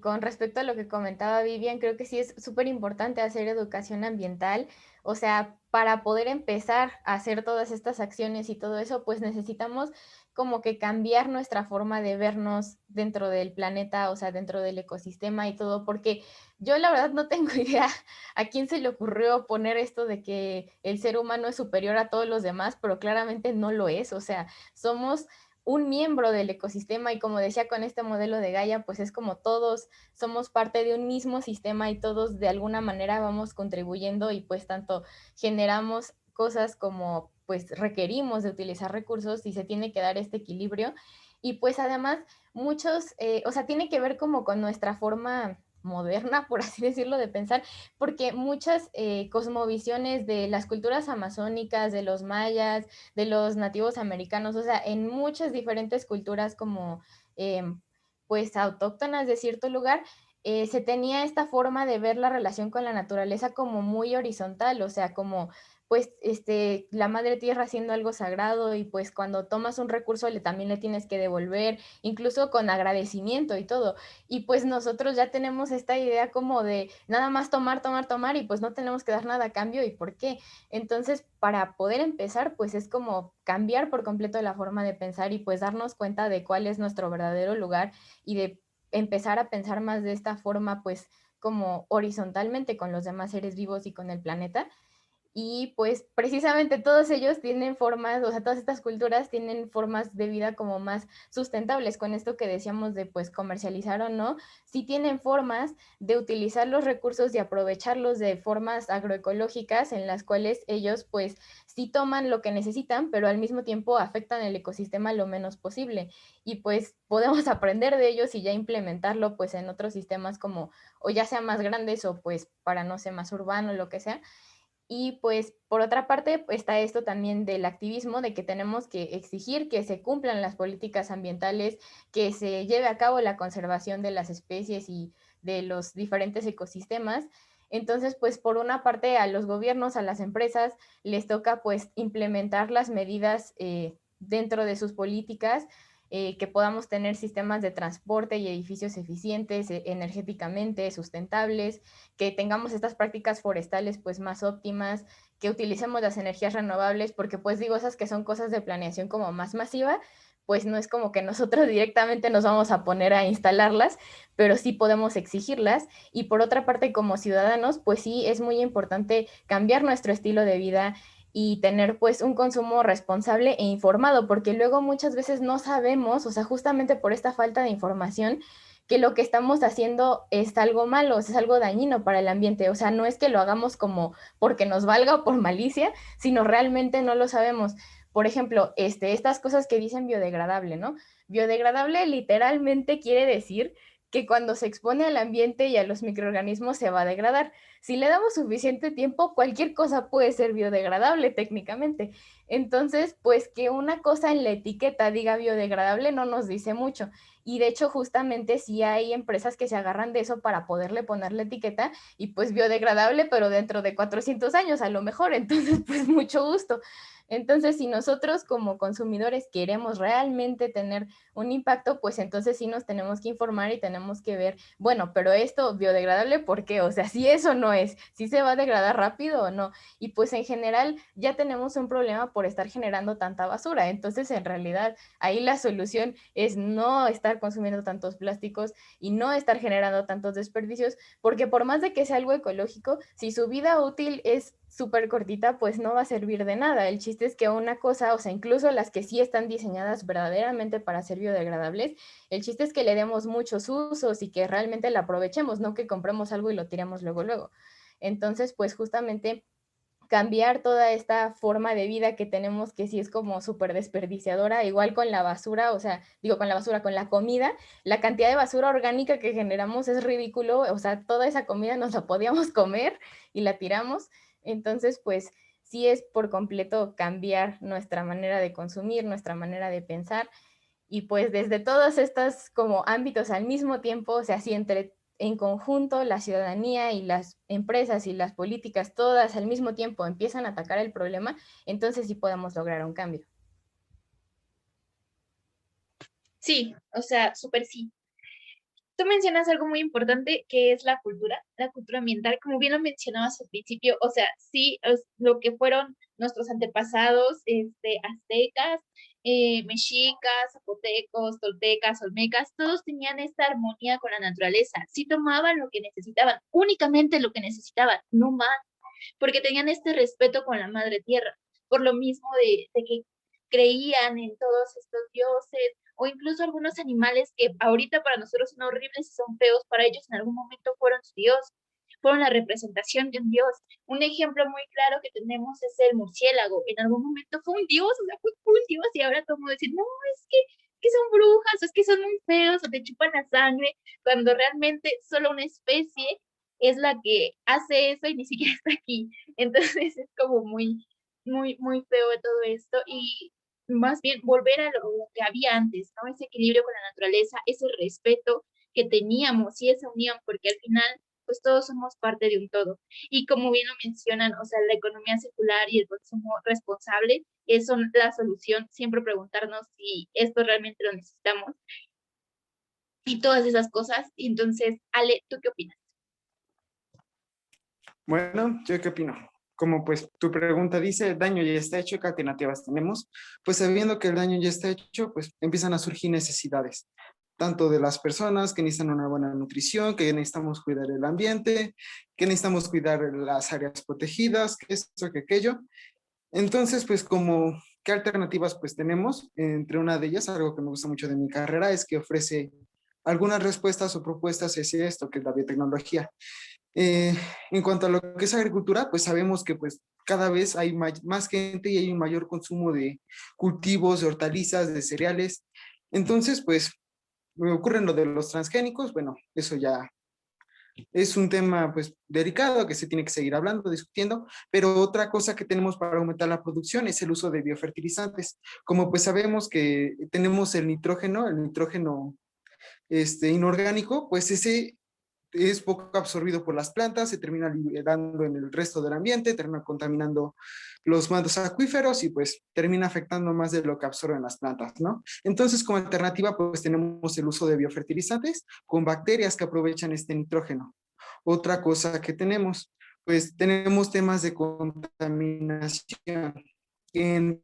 con respecto a lo que comentaba Vivian, creo que sí es súper importante hacer educación ambiental. O sea, para poder empezar a hacer todas estas acciones y todo eso, pues necesitamos como que cambiar nuestra forma de vernos dentro del planeta, o sea, dentro del ecosistema y todo, porque yo la verdad no tengo idea a quién se le ocurrió poner esto de que el ser humano es superior a todos los demás, pero claramente no lo es. O sea, somos un miembro del ecosistema y como decía con este modelo de Gaia, pues es como todos somos parte de un mismo sistema y todos de alguna manera vamos contribuyendo y pues tanto generamos cosas como pues requerimos de utilizar recursos y se tiene que dar este equilibrio y pues además muchos, o sea, tiene que ver como con nuestra forma moderna, por así decirlo, de pensar, porque muchas cosmovisiones de las culturas amazónicas, de los mayas, de los nativos americanos, o sea, en muchas diferentes culturas como pues autóctonas de cierto lugar, se tenía esta forma de ver la relación con la naturaleza como muy horizontal, o sea, como pues la madre tierra haciendo algo sagrado y pues cuando tomas un recurso también le tienes que devolver, incluso con agradecimiento y todo. Y pues nosotros ya tenemos esta idea como de nada más tomar y pues no tenemos que dar nada a cambio y por qué. Entonces, para poder empezar, pues es como cambiar por completo la forma de pensar y pues darnos cuenta de cuál es nuestro verdadero lugar y de empezar a pensar más de esta forma, pues como horizontalmente con los demás seres vivos y con el planeta. Y pues precisamente todos ellos tienen formas, o sea, todas estas culturas tienen formas de vida como más sustentables. Con esto que decíamos de pues comercializar o no, sí tienen formas de utilizar los recursos y aprovecharlos de formas agroecológicas en las cuales ellos pues sí toman lo que necesitan, pero al mismo tiempo afectan el ecosistema lo menos posible. Y pues podemos aprender de ellos y ya implementarlo pues en otros sistemas como o ya sea más grandes o pues para no ser más urbano, lo que sea. Y pues por otra parte está esto también del activismo, de que tenemos que exigir que se cumplan las políticas ambientales, que se lleve a cabo la conservación de las especies y de los diferentes ecosistemas. Entonces, pues por una parte a los gobiernos, a las empresas, les toca pues implementar las medidas dentro de sus políticas, que podamos tener sistemas de transporte y edificios eficientes, energéticamente sustentables, que tengamos estas prácticas forestales pues más óptimas, que utilicemos las energías renovables, porque pues digo, esas que son cosas de planeación como más masiva, pues no es como que nosotros directamente nos vamos a poner a instalarlas, pero sí podemos exigirlas. Y por otra parte, como ciudadanos, pues sí es muy importante cambiar nuestro estilo de vida y tener pues un consumo responsable e informado, porque luego muchas veces no sabemos, o sea, justamente por esta falta de información, que lo que estamos haciendo es algo malo, o sea, es algo dañino para el ambiente. O sea, no es que lo hagamos como porque nos valga o por malicia, sino realmente no lo sabemos. Por ejemplo, estas cosas que dicen biodegradable, ¿no? Biodegradable literalmente quiere decir que cuando se expone al ambiente y a los microorganismos se va a degradar. Si le damos suficiente tiempo, cualquier cosa puede ser biodegradable técnicamente. Entonces, pues que una cosa en la etiqueta diga biodegradable no nos dice mucho. Y de hecho, justamente sí hay empresas que se agarran de eso para poderle poner la etiqueta y pues biodegradable, pero dentro de 400 años a lo mejor. Entonces, pues mucho gusto. Entonces, si nosotros como consumidores queremos realmente tener un impacto, pues entonces sí nos tenemos que informar y tenemos que ver, bueno, pero esto biodegradable, ¿por qué? O sea, si eso no es, si se va a degradar rápido o no. Y pues en general ya tenemos un problema por estar generando tanta basura. Entonces, en realidad, ahí la solución es no estar consumiendo tantos plásticos y no estar generando tantos desperdicios, porque por más de que sea algo ecológico, si su vida útil es súper cortita, pues no va a servir de nada. El chiste es que una cosa, o sea, incluso las que sí están diseñadas verdaderamente para ser biodegradables, el chiste es que le demos muchos usos y que realmente la aprovechemos, no que compremos algo y lo tiremos luego, luego. Entonces, pues justamente cambiar toda esta forma de vida que tenemos, que sí es como súper desperdiciadora, igual con la basura, o sea, digo con la basura, con la comida, la cantidad de basura orgánica que generamos es ridículo, o sea, toda esa comida nos la podíamos comer y la tiramos. Entonces, pues sí es por completo cambiar nuestra manera de consumir, nuestra manera de pensar, y pues desde todos estos como ámbitos al mismo tiempo, o sea, si entre en conjunto la ciudadanía y las empresas y las políticas todas al mismo tiempo empiezan a atacar el problema, entonces sí podemos lograr un cambio. Sí, o sea, súper sí. Tú mencionas algo muy importante que es la cultura ambiental, como bien lo mencionabas al principio, o sea, sí, es lo que fueron nuestros antepasados, aztecas, mexicas, zapotecos, toltecas, olmecas, todos tenían esta armonía con la naturaleza, sí tomaban lo que necesitaban, únicamente lo que necesitaban, no más, porque tenían este respeto con la madre tierra, por lo mismo de que creían en todos estos dioses, o incluso algunos animales que ahorita para nosotros son horribles y son feos, para ellos en algún momento fueron su Dios, fueron la representación de un Dios. Un ejemplo muy claro que tenemos es el murciélago. En algún momento fue un Dios, o sea, fue un Dios y ahora todo el mundo dice, no, es que son brujas, o es que son muy feos, o te chupan la sangre, cuando realmente solo una especie es la que hace eso y ni siquiera está aquí. Entonces es como muy feo de todo esto y más bien volver a lo que había antes, ¿no? Ese equilibrio con la naturaleza, ese respeto que teníamos y esa unión, porque al final, pues todos somos parte de un todo. Y como bien lo mencionan, o sea, la economía circular y el consumo responsable son la solución. Siempre preguntarnos si esto realmente lo necesitamos y todas esas cosas. Y entonces, Ale, ¿tú qué opinas? Bueno, ¿yo qué opino? Como pues tu pregunta dice, el daño ya está hecho, ¿qué alternativas tenemos? Pues sabiendo que el daño ya está hecho, pues empiezan a surgir necesidades, tanto de las personas que necesitan una buena nutrición, que necesitamos cuidar el ambiente, que necesitamos cuidar las áreas protegidas, que esto, que aquello. Entonces, pues como, ¿qué alternativas pues tenemos? Entre una de ellas, algo que me gusta mucho de mi carrera, es que ofrece algunas respuestas o propuestas hacia esto, que es la biotecnología. Eh, en cuanto a lo que es agricultura, pues sabemos que pues cada vez hay más gente y hay un mayor consumo de cultivos, de hortalizas, de cereales. Entonces, pues me ocurre lo de los transgénicos, bueno, eso ya es un tema pues delicado que se tiene que seguir hablando, discutiendo, pero otra cosa que tenemos para aumentar la producción es el uso de biofertilizantes. Como pues sabemos que tenemos el nitrógeno inorgánico, pues ese es poco absorbido por las plantas, se termina liberando en el resto del ambiente, termina contaminando los mantos acuíferos y pues termina afectando más de lo que absorben las plantas, ¿no? Entonces, como alternativa, pues tenemos el uso de biofertilizantes con bacterias que aprovechan este nitrógeno. Otra cosa que tenemos, pues tenemos temas de contaminación. En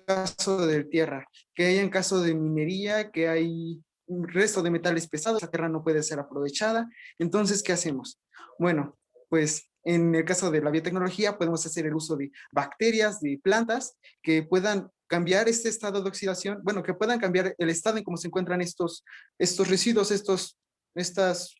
caso de tierra, que hay en caso de minería, que hay un resto de metales pesados, la tierra no puede ser aprovechada. Entonces, ¿qué hacemos? Bueno, pues en el caso de la biotecnología podemos hacer el uso de bacterias, de plantas que puedan cambiar este estado de oxidación, bueno, que puedan cambiar el estado en cómo se encuentran estos residuos, estas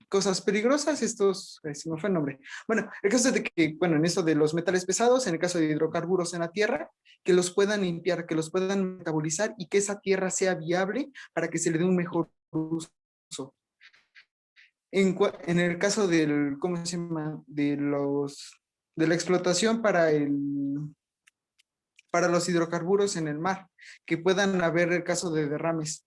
cosas peligrosas, se me fue el nombre. Bueno, el caso es de que, bueno, en eso de los metales pesados, en el caso de hidrocarburos en la tierra, que los puedan limpiar, que los puedan metabolizar y que esa tierra sea viable para que se le dé un mejor uso. En el caso del, ¿cómo se llama? De la explotación para los hidrocarburos en el mar, que puedan haber el caso de derrames.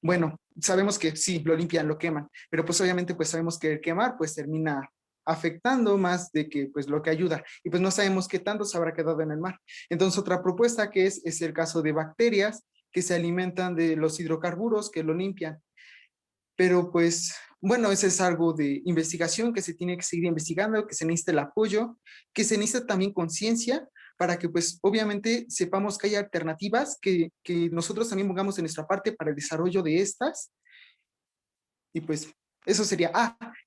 Bueno, sabemos que sí, lo limpian, lo queman, pero pues obviamente pues sabemos que el quemar pues termina afectando más de que pues lo que ayuda y pues no sabemos qué tanto se habrá quedado en el mar. Entonces otra propuesta que es el caso de bacterias que se alimentan de los hidrocarburos que lo limpian. Pero pues bueno, ese es algo de investigación que se tiene que seguir investigando, que se necesita el apoyo, que se necesita también conciencia para que pues obviamente sepamos que hay alternativas, que nosotros también pongamos en nuestra parte para el desarrollo de estas. Y pues eso sería,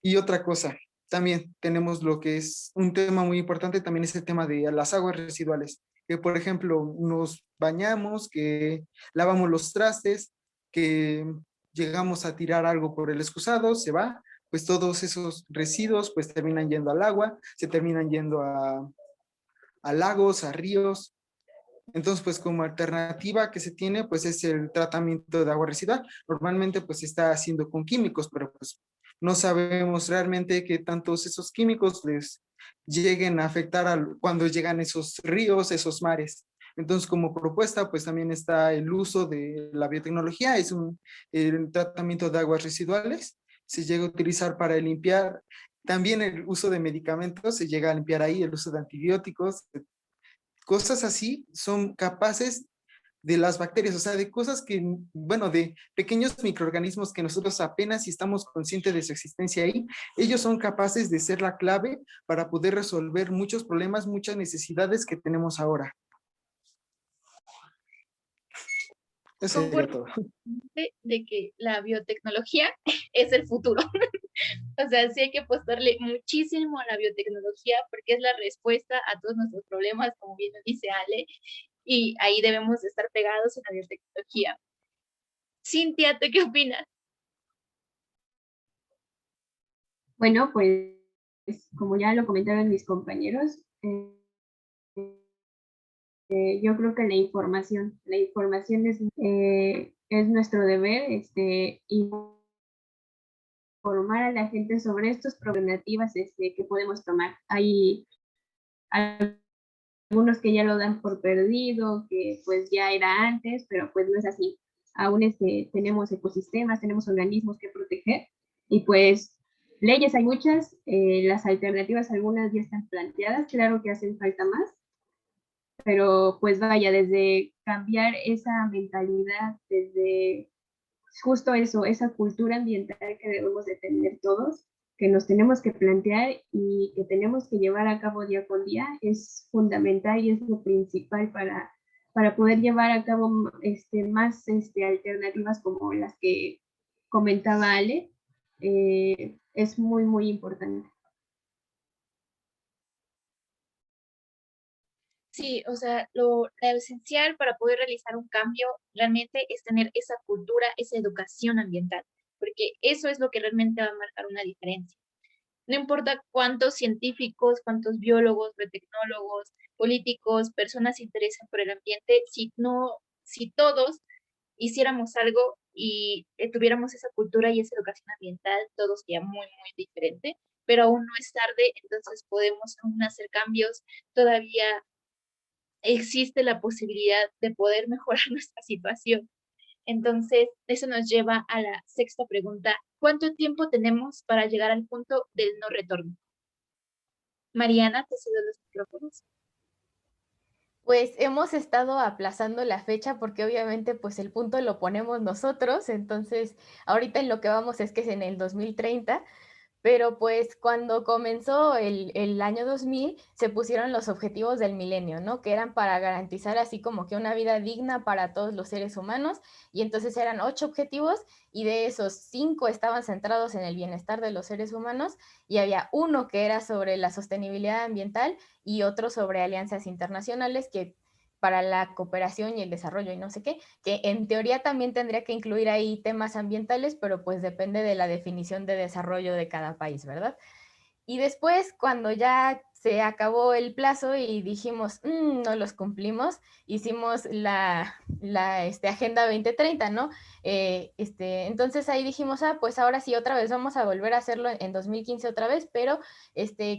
y otra cosa, también tenemos lo que es un tema muy importante, también es el tema de las aguas residuales, que por ejemplo nos bañamos, que lavamos los trastes, que llegamos a tirar algo por el excusado, se va, pues todos esos residuos pues terminan yendo al agua, se terminan yendo a lagos, a ríos. Entonces, pues como alternativa que se tiene, pues es el tratamiento de agua residual. Normalmente pues se está haciendo con químicos, pero pues no sabemos realmente qué tantos esos químicos les lleguen a afectar cuando llegan esos ríos, esos mares. Entonces, como propuesta, pues también está el uso de la biotecnología, es el tratamiento de aguas residuales, se llega a utilizar para limpiar, también el uso de medicamentos, se llega a limpiar ahí, el uso de antibióticos, cosas así son capaces de las bacterias, o sea, de cosas que, bueno, de pequeños microorganismos que nosotros apenas si estamos conscientes de su existencia ahí, ellos son capaces de ser la clave para poder resolver muchos problemas, muchas necesidades que tenemos ahora. Eso sería todo. De que la biotecnología es el futuro. O sea, sí hay que apostarle muchísimo a la biotecnología porque es la respuesta a todos nuestros problemas, como bien lo dice Ale, y ahí debemos de estar pegados en la biotecnología. Cintia, ¿tú qué opinas? Bueno, pues como ya lo comentaron mis compañeros, yo creo que la información es nuestro deber, informar a la gente sobre estas problemáticas que podemos tomar. Hay algunos que ya lo dan por perdido, que pues ya era antes, pero pues no es así. Aún tenemos ecosistemas, tenemos organismos que proteger y pues leyes hay muchas, las alternativas algunas ya están planteadas, claro que hacen falta más, pero pues vaya, desde cambiar esa mentalidad, desde justo eso, esa cultura ambiental que debemos de tener todos, que nos tenemos que plantear y que tenemos que llevar a cabo día con día, es fundamental y es lo principal para poder llevar a cabo más alternativas como las que comentaba Ale, es muy, muy importante. Sí, o sea, lo esencial para poder realizar un cambio realmente es tener esa cultura, esa educación ambiental, porque eso es lo que realmente va a marcar una diferencia. No importa cuántos científicos, cuántos biólogos, biotecnólogos, políticos, personas se interesen por el ambiente, si todos hiciéramos algo y tuviéramos esa cultura y esa educación ambiental, todo sería muy, muy diferente, pero aún no es tarde, entonces podemos aún hacer cambios, todavía existe la posibilidad de poder mejorar nuestra situación. Entonces, eso nos lleva a la sexta pregunta, ¿Cuánto tiempo tenemos para llegar al punto del no retorno? Mariana, te cedo los micrófonos. Pues hemos estado aplazando la fecha porque obviamente pues el punto lo ponemos nosotros, entonces ahorita en lo que vamos es que es en el 2030, pero pues cuando comenzó el año 2000 se pusieron los objetivos del milenio, ¿no? Que eran para garantizar así como que una vida digna para todos los seres humanos, y entonces eran 8 objetivos y de esos 5 estaban centrados en el bienestar de los seres humanos y había uno que era sobre la sostenibilidad ambiental y otro sobre alianzas internacionales que para la cooperación y el desarrollo y no sé qué, que en teoría también tendría que incluir ahí temas ambientales, pero pues depende de la definición de desarrollo de cada país, ¿verdad? Y después, cuando ya se acabó el plazo y dijimos, no los cumplimos, hicimos la Agenda 2030, ¿no? Entonces ahí dijimos, pues ahora sí, otra vez vamos a volver a hacerlo en 2015 otra vez, pero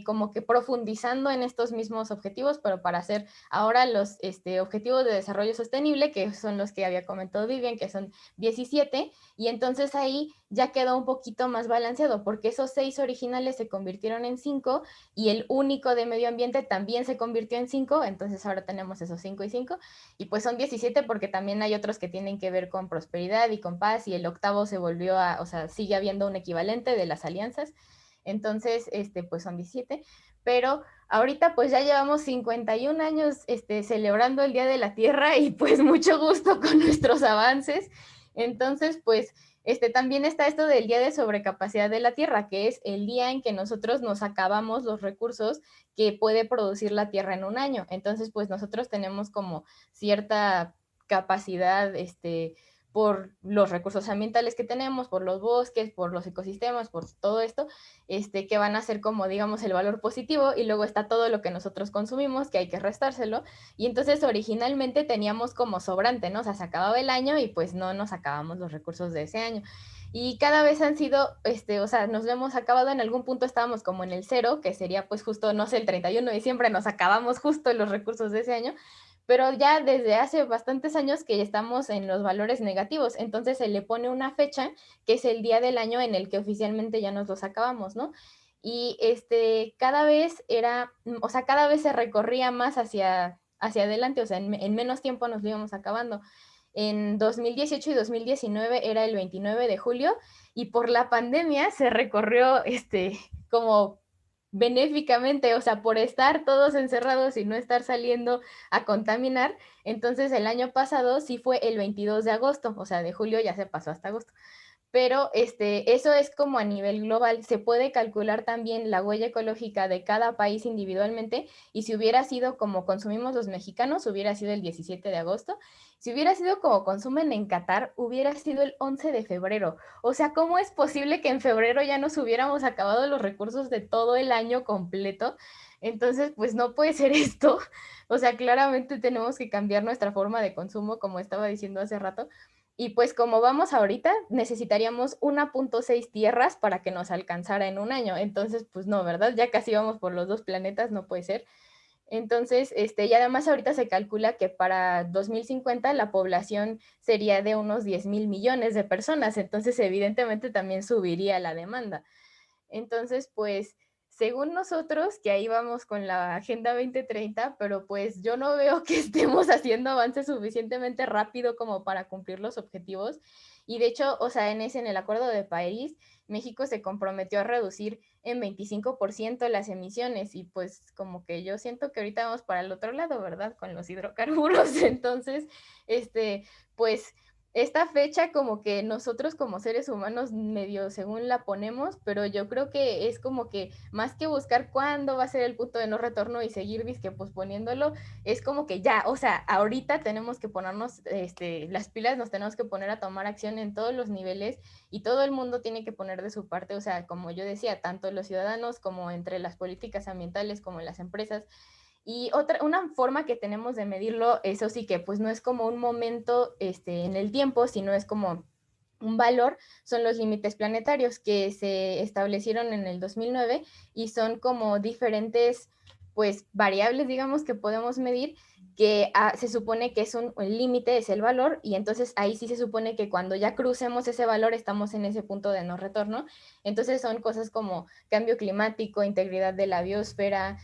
como que profundizando en estos mismos objetivos, pero para hacer ahora los objetivos de desarrollo sostenible, que son los que había comentado Vivian, que son 17, y entonces ahí ya quedó un poquito más balanceado, porque esos 6 originales se convirtieron en 5 y el único de medio ambiente también se convirtió en 5, entonces ahora tenemos esos 5 y 5, y pues son 17 porque también hay otros que tienen que ver con prosperidad y con paz, y el octavo se volvió o sea, sigue habiendo un equivalente de las alianzas, entonces, pues son 17, pero ahorita pues ya llevamos 51 años celebrando el Día de la Tierra y pues mucho gusto con nuestros avances, entonces pues también está esto del día de sobrecapacidad de la Tierra, que es el día en que nosotros nos acabamos los recursos que puede producir la Tierra en un año. Entonces, pues nosotros tenemos como cierta capacidad, por los recursos ambientales que tenemos, por los bosques, por los ecosistemas, por todo esto, que van a ser como, digamos, el valor positivo, y luego está todo lo que nosotros consumimos, que hay que restárselo, y entonces originalmente teníamos como sobrante, ¿no? O sea, se acababa el año y pues no nos acabamos los recursos de ese año. Y cada vez han sido, o sea, nos lo hemos acabado, en algún punto estábamos como en el 0, que sería pues justo, no sé, el 31 de diciembre nos acabamos justo los recursos de ese año, pero ya desde hace bastantes años que ya estamos en los valores negativos, entonces se le pone una fecha que es el día del año en el que oficialmente ya nos los acabamos, ¿no? Y cada vez era, o sea, cada vez se recorría más hacia adelante, o sea, en menos tiempo nos lo íbamos acabando. En 2018 y 2019 era el 29 de julio y por la pandemia se recorrió como benéficamente, o sea, por estar todos encerrados y no estar saliendo a contaminar. Entonces el año pasado sí fue el 22 de agosto, o sea, de julio ya se pasó hasta agosto, pero eso es como a nivel global. Se puede calcular también la huella ecológica de cada país individualmente, y si hubiera sido como consumimos los mexicanos, hubiera sido el 17 de agosto. Si hubiera sido como consumen en Qatar, hubiera sido el 11 de febrero. O sea, ¿cómo es posible que en febrero ya nos hubiéramos acabado los recursos de todo el año completo? Entonces, pues no puede ser esto. O sea, claramente tenemos que cambiar nuestra forma de consumo, como estaba diciendo hace rato, y pues como vamos ahorita, necesitaríamos 1.6 tierras para que nos alcanzara en un año. Entonces, pues no, ¿verdad? Ya casi vamos por los 2 planetas, no puede ser. Entonces, y además ahorita se calcula que para 2050 la población sería de unos 10,000 millones de personas. Entonces, evidentemente también subiría la demanda. Entonces, pues, según nosotros, que ahí vamos con la Agenda 2030, pero pues yo no veo que estemos haciendo avances suficientemente rápido como para cumplir los objetivos. Y de hecho, o sea, en el Acuerdo de París, México se comprometió a reducir en 25% las emisiones, y pues como que yo siento que ahorita vamos para el otro lado, ¿verdad? Con los hidrocarburos. Entonces, pues esta fecha como que nosotros como seres humanos medio según la ponemos, pero yo creo que es como que más que buscar cuándo va a ser el punto de no retorno y seguir disque posponiéndolo, es como que ya, o sea, ahorita tenemos que ponernos las pilas, nos tenemos que poner a tomar acción en todos los niveles, y todo el mundo tiene que poner de su parte, o sea, como yo decía, tanto los ciudadanos como entre las políticas ambientales como en las empresas. Y una forma que tenemos de medirlo, eso sí que pues no es como un momento en el tiempo, sino es como un valor, son los límites planetarios que se establecieron en el 2009, y son como diferentes pues variables, digamos, que podemos medir, que se supone que es un límite, es el valor, y entonces ahí sí se supone que cuando ya crucemos ese valor estamos en ese punto de no retorno. Entonces son cosas como cambio climático, integridad de la biosfera,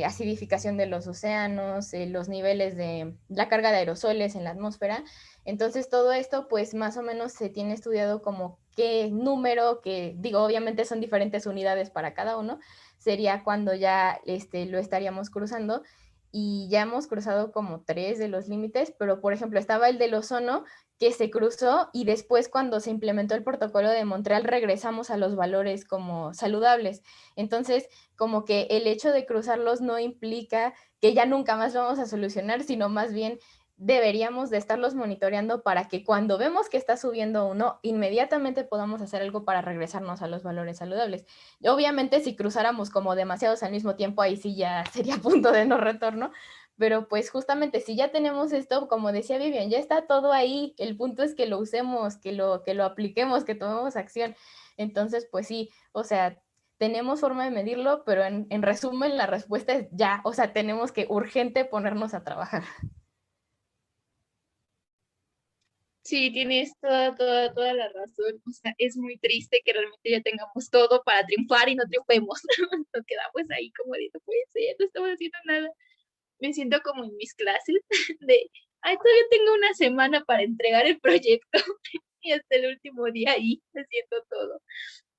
acidificación de los océanos, los niveles de la carga de aerosoles en la atmósfera. Entonces todo esto pues más o menos se tiene estudiado como qué número, que digo obviamente son diferentes unidades para cada uno, sería cuando ya lo estaríamos cruzando, y ya hemos cruzado como 3 de los límites, pero por ejemplo estaba el del ozono que se cruzó, y después cuando se implementó el protocolo de Montreal regresamos a los valores como saludables. Entonces como que el hecho de cruzarlos no implica que ya nunca más lo vamos a solucionar, sino más bien deberíamos de estarlos monitoreando para que cuando vemos que está subiendo uno, inmediatamente podamos hacer algo para regresarnos a los valores saludables. Obviamente si cruzáramos como demasiados al mismo tiempo, ahí sí ya sería punto de no retorno, pero pues justamente si ya tenemos esto, como decía Vivian, ya está todo ahí, el punto es que lo usemos, que lo apliquemos, que tomemos acción. Entonces pues sí, o sea, tenemos forma de medirlo, pero en resumen la respuesta es ya, o sea, tenemos que urgente ponernos a trabajar. Sí, tienes toda la razón. O sea, es muy triste que realmente ya tengamos todo para triunfar y no triunfemos. Nos quedamos ahí como de, no puede ser, no estamos haciendo nada. Me siento como en mis clases de, ay, todavía tengo una semana para entregar el proyecto y hasta el último día ahí haciendo todo.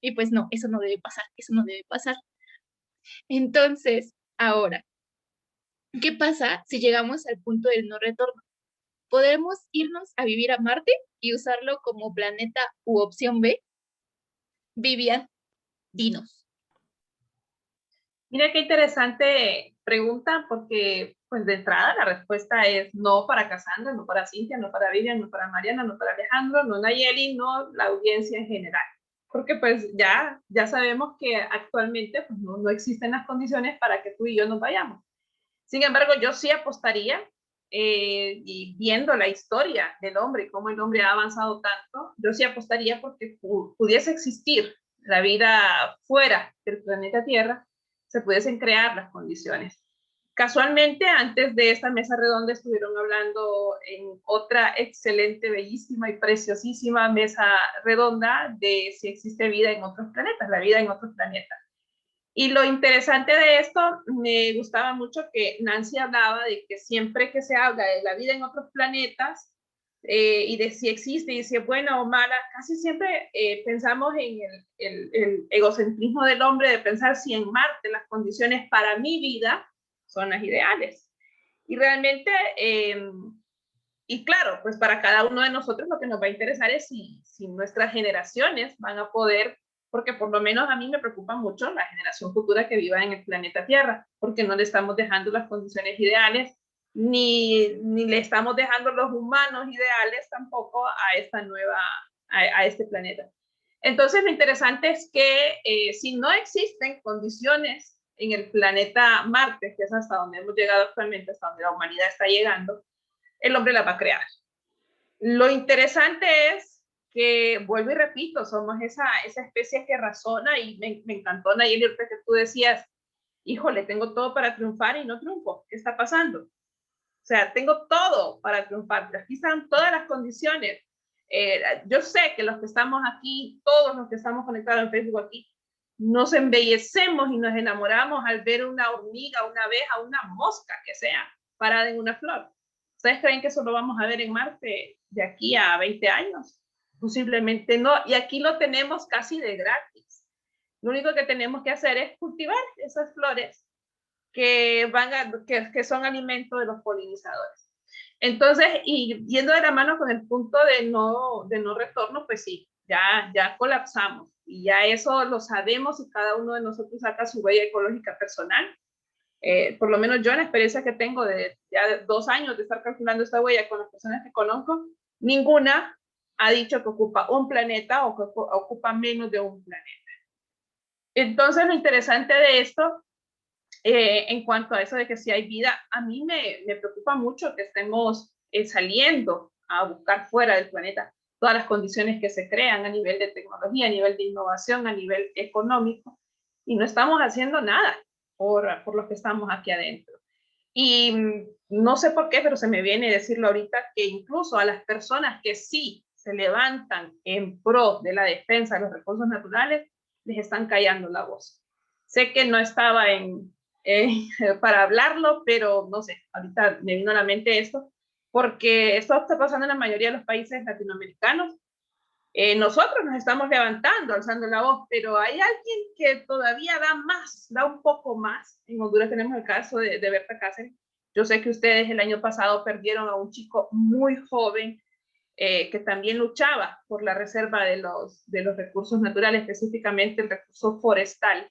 Y pues no, eso no debe pasar, eso no debe pasar. Entonces, ahora, ¿qué pasa si llegamos al punto del no retorno? ¿Podremos irnos a vivir a Marte y usarlo como planeta u opción B? Vivian, dinos. Mira qué interesante pregunta, porque pues de entrada la respuesta es no para Cassandra, no para Cintia, no para Vivian, no para Mariana, no para Alejandro, no Nayeli, no la audiencia en general. Porque pues ya sabemos que actualmente pues, no existen las condiciones para que tú y yo nos vayamos. Sin embargo, yo sí apostaría, y viendo la historia del hombre, cómo el hombre ha avanzado tanto, yo sí apostaría porque pudiese existir la vida fuera del planeta Tierra, se pudiesen crear las condiciones. Casualmente, antes de esta mesa redonda estuvieron hablando en otra excelente, bellísima y preciosísima mesa redonda de si existe vida en otros planetas, la vida en otros planetas. Y lo interesante de esto, me gustaba mucho que Nancy hablaba de que siempre que se habla de la vida en otros planetas, y de si existe y si es buena o mala, casi siempre pensamos en el egocentrismo del hombre de pensar si en Marte las condiciones para mi vida son las ideales. Y realmente, y claro, pues para cada uno de nosotros lo que nos va a interesar es si nuestras generaciones van a poder, porque por lo menos a mí me preocupa mucho la generación futura que viva en el planeta Tierra, porque no le estamos dejando las condiciones ideales, ni le estamos dejando los humanos ideales tampoco a esta nueva, a este planeta. Entonces lo interesante es que si no existen condiciones en el planeta Marte, que es hasta donde hemos llegado actualmente, hasta donde la humanidad está llegando, el hombre la va a crear. Lo interesante es que, vuelvo y repito, somos esa especie que razona, y me encantó, Nayeli, que tú decías, híjole, tengo todo para triunfar y no triunfo. ¿Qué está pasando? O sea, tengo todo para triunfar. Aquí están todas las condiciones. Yo sé que los que estamos aquí, todos los que estamos conectados en Facebook aquí, nos embellecemos y nos enamoramos al ver una hormiga, una abeja, una mosca que sea parada en una flor. ¿Ustedes creen que eso lo vamos a ver en Marte de aquí a 20 años? Posiblemente no. Y aquí lo tenemos casi de gratis. Lo único que tenemos que hacer es cultivar esas flores que son alimento de los polinizadores. Entonces, y yendo de la mano con el punto de no retorno, pues sí, ya colapsamos. Y ya eso lo sabemos y cada uno de nosotros saca su huella ecológica personal. Por lo menos yo en la experiencia que tengo de ya 2 años de estar calculando esta huella con las personas que conozco, ninguna ha dicho que ocupa un planeta o que ocupa menos de un planeta. Entonces lo interesante de esto, en cuanto a eso de que si hay vida, a mí me preocupa mucho que estemos saliendo a buscar fuera del planeta todas las condiciones que se crean a nivel de tecnología, a nivel de innovación, a nivel económico, y no estamos haciendo nada por los que estamos aquí adentro. Y no sé por qué, pero se me viene a decirlo ahorita, que incluso a las personas que sí se levantan en pro de la defensa de los recursos naturales, les están callando la voz. Sé que no estaba para hablarlo, pero no sé, ahorita me vino a la mente esto, porque esto está pasando en la mayoría de los países latinoamericanos. Nosotros nos estamos levantando, alzando la voz, pero hay alguien que todavía da más, da un poco más. En Honduras tenemos el caso de Berta Cáceres. Yo sé que ustedes el año pasado perdieron a un chico muy joven que también luchaba por la reserva de los recursos naturales, específicamente el recurso forestal.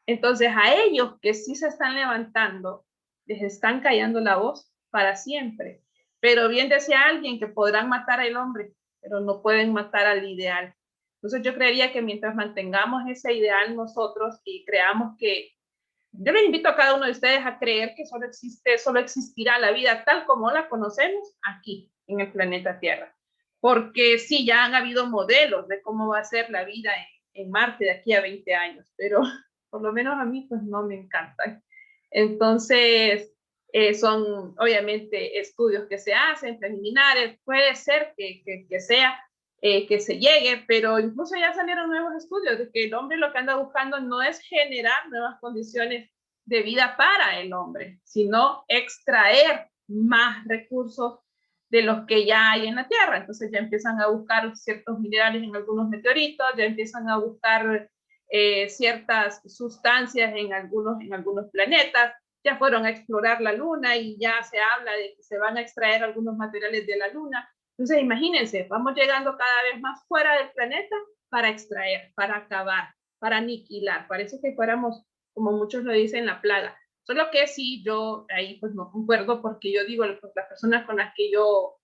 Entonces, a ellos que sí se están levantando, les están callando la voz para siempre. Pero bien decía alguien que podrán matar al hombre, pero no pueden matar al ideal. Entonces, yo creería que mientras mantengamos ese ideal nosotros y creamos que, yo les invito a cada uno de ustedes a creer que solo existirá la vida tal como la conocemos aquí, en el planeta Tierra. Porque sí, ya han habido modelos de cómo va a ser la vida en Marte de aquí a 20 años, pero por lo menos a mí pues no me encantan. Entonces, son obviamente estudios que se hacen, preliminares, puede ser que sea, que se llegue, pero incluso ya salieron nuevos estudios de que el hombre lo que anda buscando no es generar nuevas condiciones de vida para el hombre, sino extraer más recursos de los que ya hay en la Tierra. Entonces ya empiezan a buscar ciertos minerales en algunos meteoritos, ya empiezan a buscar ciertas sustancias en algunos planetas, ya fueron a explorar la Luna y ya se habla de que se van a extraer algunos materiales de la Luna. Entonces imagínense, vamos llegando cada vez más fuera del planeta para extraer, para acabar, para aniquilar. Parece que fuéramos, como muchos lo dicen, la plaga. Solo que sí, yo ahí pues no concuerdo porque yo digo, pues, las personas con las que yo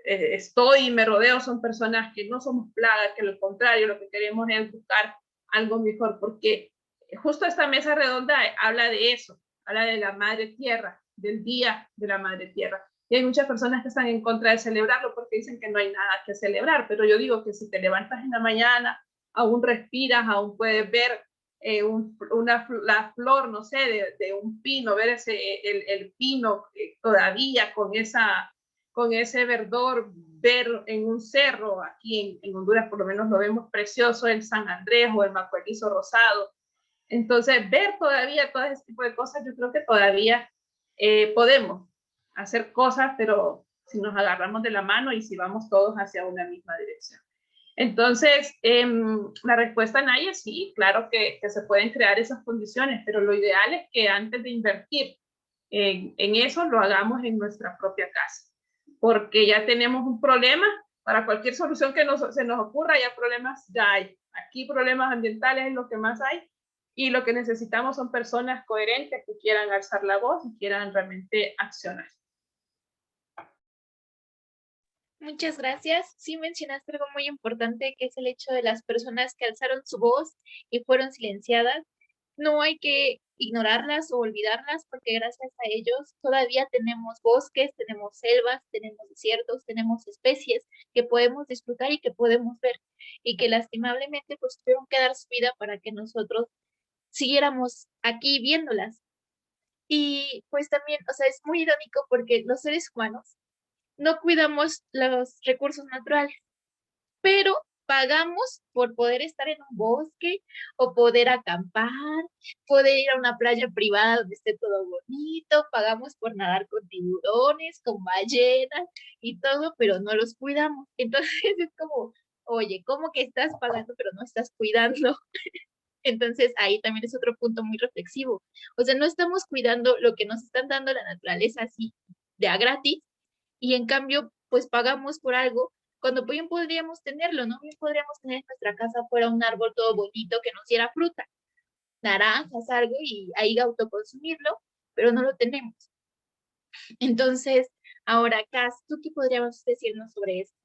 estoy y me rodeo son personas que no somos plagas, que al contrario, lo que queremos es buscar algo mejor, porque justo esta mesa redonda habla de eso, habla de la madre tierra, del día de la madre tierra. Y hay muchas personas que están en contra de celebrarlo porque dicen que no hay nada que celebrar, pero yo digo que si te levantas en la mañana, aún respiras, aún puedes ver la flor, no sé, de un pino, ver el pino todavía con ese verdor, ver en un cerro, aquí en Honduras por lo menos lo vemos precioso, el San Andrés o el Macuelizo rosado. Entonces, ver todavía todo ese tipo de cosas, yo creo que todavía podemos hacer cosas, pero si nos agarramos de la mano y si vamos todos hacia una misma dirección. Entonces, la respuesta en Naya, sí, claro que se pueden crear esas condiciones, pero lo ideal es que antes de invertir en eso, lo hagamos en nuestra propia casa, porque ya tenemos un problema, para cualquier solución que se nos ocurra, ya problemas ya hay. Aquí problemas ambientales es lo que más hay, y lo que necesitamos son personas coherentes que quieran alzar la voz y quieran realmente accionar. Muchas gracias. Sí mencionaste algo muy importante, que es el hecho de las personas que alzaron su voz y fueron silenciadas. No hay que ignorarlas o olvidarlas, porque gracias a ellos todavía tenemos bosques, tenemos selvas, tenemos desiertos, tenemos especies que podemos disfrutar y que podemos ver, y que lastimablemente pues tuvieron que dar su vida para que nosotros siguiéramos aquí viéndolas. Y pues también, o sea, es muy irónico porque los seres humanos no cuidamos los recursos naturales, pero pagamos por poder estar en un bosque o poder acampar, poder ir a una playa privada donde esté todo bonito, pagamos por nadar con tiburones, con ballenas y todo, pero no los cuidamos. Entonces es como, oye, ¿cómo que estás pagando pero no estás cuidando? Entonces ahí también es otro punto muy reflexivo. O sea, no estamos cuidando lo que nos están dando la naturaleza así de a gratis, y en cambio, pues pagamos por algo cuando bien podríamos tenerlo, ¿no? Bien podríamos tener en nuestra casa fuera un árbol todo bonito que nos diera fruta, naranjas, algo, y ahí autoconsumirlo, pero no lo tenemos. Entonces, ahora, Cas, ¿tú qué podríamos decirnos sobre esto?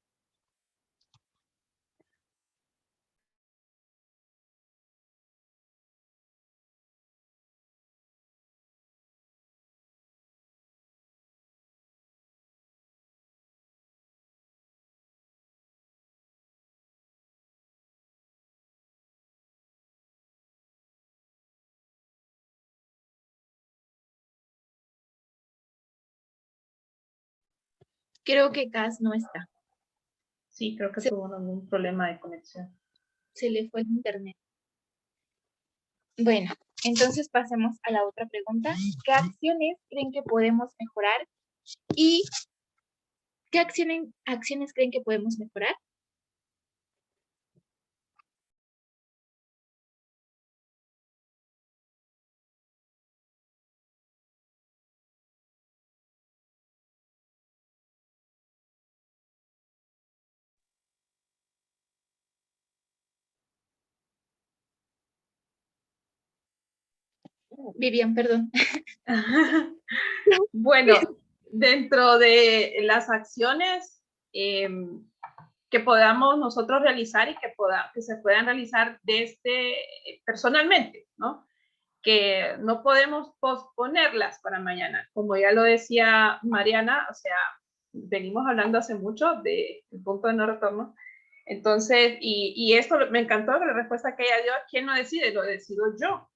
Creo que Cas no está. Sí, creo que tuvo algún problema de conexión. Se le fue el internet. Bueno, entonces pasemos a la otra pregunta. ¿Qué acciones creen que podemos mejorar? ¿Y qué acciones creen que podemos mejorar? Vivian, perdón. Bueno, dentro de las acciones que podamos nosotros realizar y que se puedan realizar desde personalmente, ¿no? Que no podemos posponerlas para mañana. Como ya lo decía Mariana, o sea, venimos hablando hace mucho del punto de no retorno. Entonces, y esto me encantó la respuesta que ella dio, ¿quién lo decide? Lo decido yo,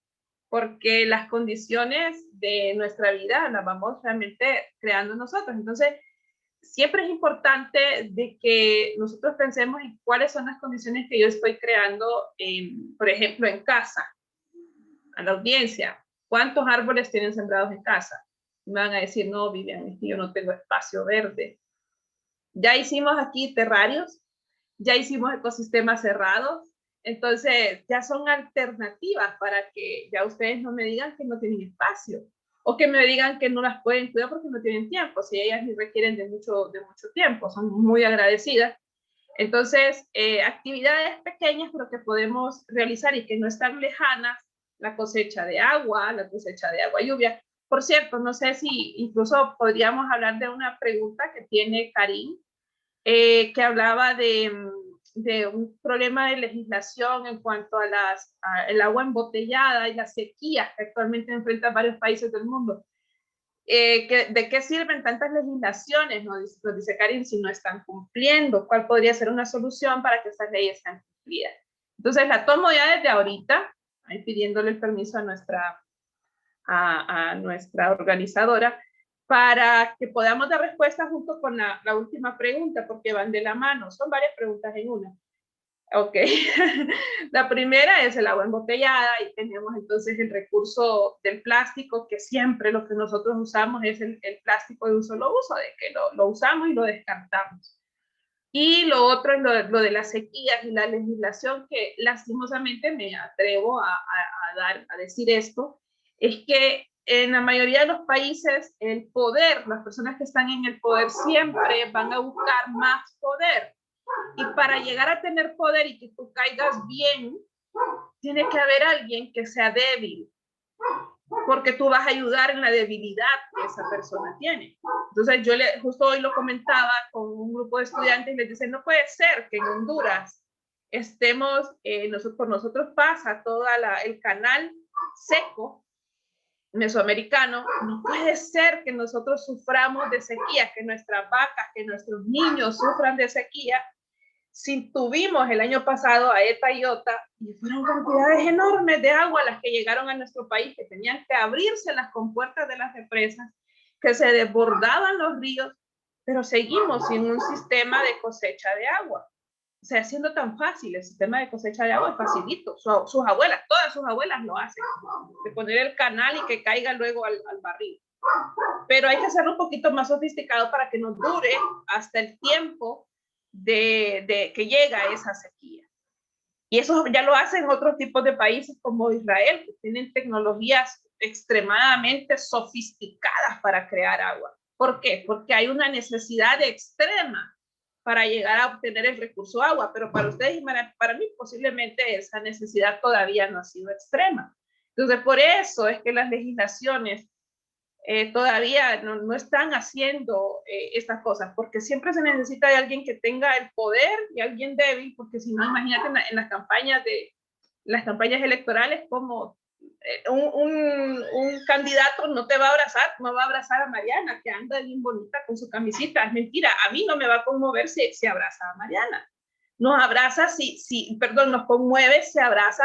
porque las condiciones de nuestra vida las vamos realmente creando nosotros. Entonces, siempre es importante de que nosotros pensemos en cuáles son las condiciones que yo estoy creando, por ejemplo, en casa. A la audiencia, ¿cuántos árboles tienen sembrados en casa? Me van a decir, no, Vivian, es que yo no tengo espacio verde. Ya hicimos aquí terrarios, ya hicimos ecosistemas cerrados, entonces ya son alternativas para que ya ustedes no me digan que no tienen espacio o que me digan que no las pueden cuidar porque no tienen tiempo, si ellas ni requieren de mucho tiempo, son muy agradecidas. Entonces, actividades pequeñas pero que podemos realizar y que no están lejanas, la cosecha de agua lluvia. Por cierto, no sé si incluso podríamos hablar de una pregunta que tiene Karim, que hablaba de un problema de legislación en cuanto a el agua embotellada y las sequías que actualmente enfrentan varios países del mundo. ¿De qué sirven tantas legislaciones? Nos dice Karim, si no están cumpliendo. ¿Cuál podría ser una solución para que estas leyes sean cumplidas? Entonces la tomo ya desde ahorita, ahí pidiéndole el permiso a nuestra organizadora, para que podamos dar respuesta junto con la última pregunta, porque van de la mano, son varias preguntas en una. Ok, la primera es el agua embotellada y tenemos entonces el recurso del plástico, que siempre lo que nosotros usamos es el plástico de un solo uso, de que lo usamos y lo descartamos. Y lo otro es lo de las sequías y la legislación, que lastimosamente me atrevo a decir esto, es que en la mayoría de los países el poder, las personas que están en el poder siempre van a buscar más poder. Y para llegar a tener poder y que tú caigas bien, tiene que haber alguien que sea débil, porque tú vas a ayudar en la debilidad que esa persona tiene. Entonces yo justo hoy lo comentaba con un grupo de estudiantes y les dice, no puede ser que en Honduras estemos, por nosotros pasa todo el canal seco mesoamericano, no puede ser que nosotros suframos de sequía, que nuestras vacas, que nuestros niños sufran de sequía. Si tuvimos el año pasado a ETA y OTA, y fueron cantidades enormes de agua las que llegaron a nuestro país, que tenían que abrirse las compuertas de las represas, que se desbordaban los ríos, pero seguimos sin un sistema de cosecha de agua. O sea, siendo tan fácil el sistema de cosecha de agua, es facilito. Sus abuelas, todas sus abuelas lo hacen, de poner el canal y que caiga luego al barril. Pero hay que hacerlo un poquito más sofisticado para que nos dure hasta el tiempo de que llega esa sequía. Y eso ya lo hacen otros tipos de países como Israel, que tienen tecnologías extremadamente sofisticadas para crear agua. ¿Por qué? Porque hay una necesidad extrema para llegar a obtener el recurso agua, pero para ustedes y para mí posiblemente esa necesidad todavía no ha sido extrema. Entonces, por eso es que las legislaciones todavía no están haciendo estas cosas, porque siempre se necesita de alguien que tenga el poder y alguien débil, porque si no, imagínate en las campañas electorales, como un candidato no te va a abrazar, no va a abrazar a Mariana, que anda bien bonita con su camisita. Es mentira, a mí no me va a conmover si abraza a Mariana. Nos abraza, nos conmueve, se abraza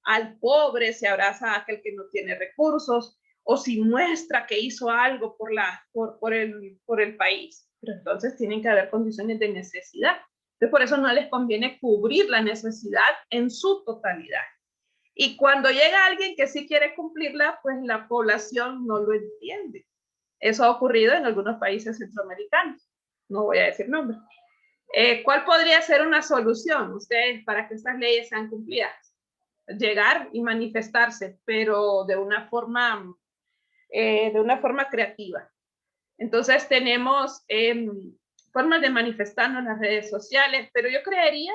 al pobre, se abraza a aquel que no tiene recursos, o si muestra que hizo algo por el país. pero entonces tienen que haber condiciones de necesidad. Entonces, por eso no les conviene cubrir la necesidad en su totalidad. Y cuando llega alguien que sí quiere cumplirla, pues la población no lo entiende. Eso ha ocurrido en algunos países centroamericanos. No voy a decir nombres. ¿Cuál podría ser una solución, ustedes, para que estas leyes sean cumplidas? Llegar y manifestarse, pero de una forma creativa. Entonces tenemos formas de manifestarnos en las redes sociales, pero yo creería,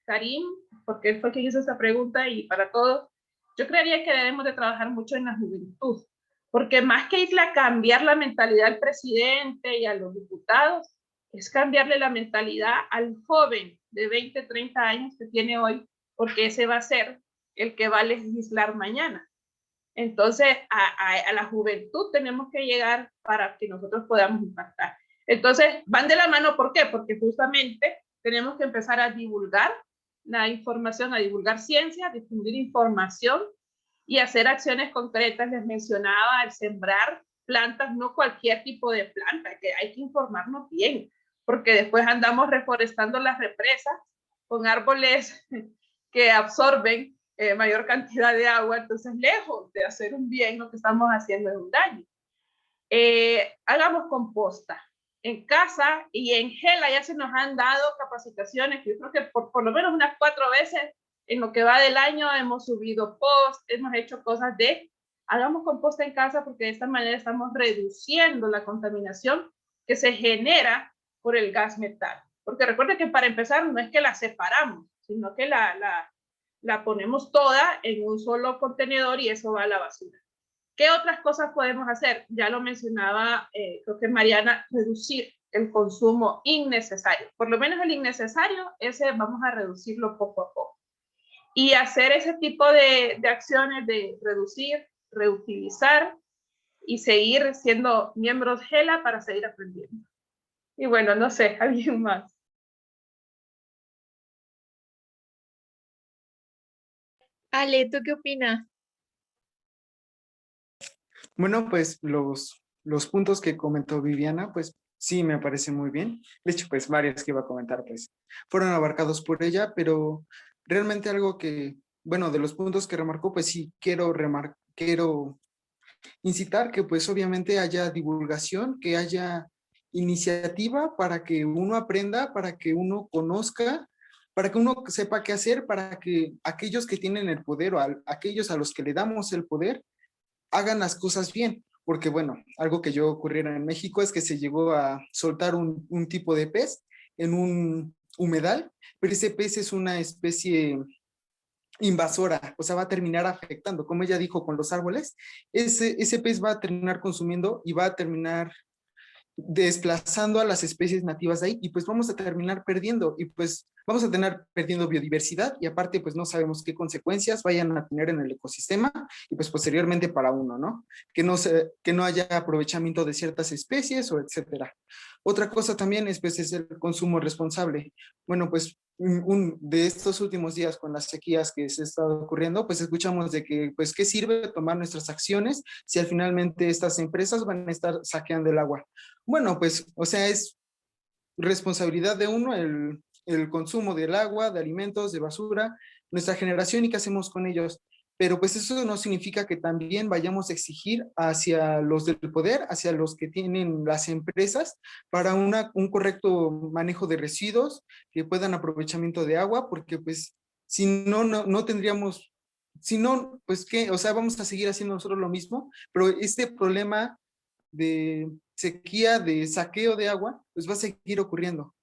Karim, porque él fue quien hizo esta pregunta y para todos, yo creería que debemos de trabajar mucho en la juventud, porque más que irle a cambiar la mentalidad al presidente y a los diputados, es cambiarle la mentalidad al joven de 20, 30 años que tiene hoy, porque ese va a ser el que va a legislar mañana. Entonces, a la juventud tenemos que llegar para que nosotros podamos impactar. Entonces, van de la mano, ¿por qué? Porque justamente tenemos que empezar a divulgar la información, a divulgar ciencia, a difundir información y hacer acciones concretas. Les mencionaba el sembrar plantas, no cualquier tipo de planta, que hay que informarnos bien, porque después andamos reforestando las represas con árboles que absorben mayor cantidad de agua, entonces lejos de hacer un bien, lo que estamos haciendo es un daño. Hagamos composta en casa y en Gela ya se nos han dado capacitaciones, yo creo que por lo menos unas 4 veces en lo que va del año hemos subido posts, hemos hecho cosas de hagamos composta en casa porque de esta manera estamos reduciendo la contaminación que se genera por el gas metal. Porque recuerden que para empezar no es que la separamos, sino que la ponemos toda en un solo contenedor y eso va a la basura. ¿Qué otras cosas podemos hacer? Ya lo mencionaba, creo que Mariana, reducir el consumo innecesario. Por lo menos el innecesario, ese vamos a reducirlo poco a poco. Y hacer ese tipo de acciones de reducir, reutilizar y seguir siendo miembros GELA para seguir aprendiendo. Y bueno, no sé, ¿alguien más? Ale, ¿tú qué opinas? Bueno, pues los puntos que comentó Viviana, pues sí me parece muy bien. De hecho, pues varios que iba a comentar, pues fueron abarcados por ella, pero realmente algo que, bueno, de los puntos que remarcó, pues sí, quiero incitar que pues obviamente haya divulgación, que haya iniciativa para que uno aprenda, para que uno conozca, para que uno sepa qué hacer, para que aquellos que tienen el poder o aquellos a los que le damos el poder, hagan las cosas bien. Porque bueno, algo que yo ocurriera en México es que se llegó a soltar un tipo de pez en un humedal, pero ese pez es una especie invasora, o sea, va a terminar afectando, como ella dijo, con los árboles, ese pez va a terminar consumiendo y va a terminar desplazando a las especies nativas de ahí y pues vamos a terminar perdiendo y pues vamos a tener perdiendo biodiversidad y aparte pues no sabemos qué consecuencias vayan a tener en el ecosistema y pues posteriormente para uno, ¿no? Que no haya aprovechamiento de ciertas especies o etcétera. Otra cosa también es pues es el consumo responsable. Bueno, pues de estos últimos días con las sequías que se están ocurriendo, pues escuchamos de que pues qué sirve tomar nuestras acciones si al finalmente estas empresas van a estar saqueando el agua. Bueno, pues, o sea, es responsabilidad de uno el consumo del agua, de alimentos, de basura, nuestra generación y qué hacemos con ellos. Pero pues eso no significa que también vayamos a exigir hacia los del poder, hacia los que tienen las empresas, para un correcto manejo de residuos, que puedan aprovechamiento de agua, porque pues si no, no tendríamos, si no, pues qué, o sea, vamos a seguir haciendo nosotros lo mismo, pero este problema de sequía, de saqueo de agua, pues va a seguir ocurriendo.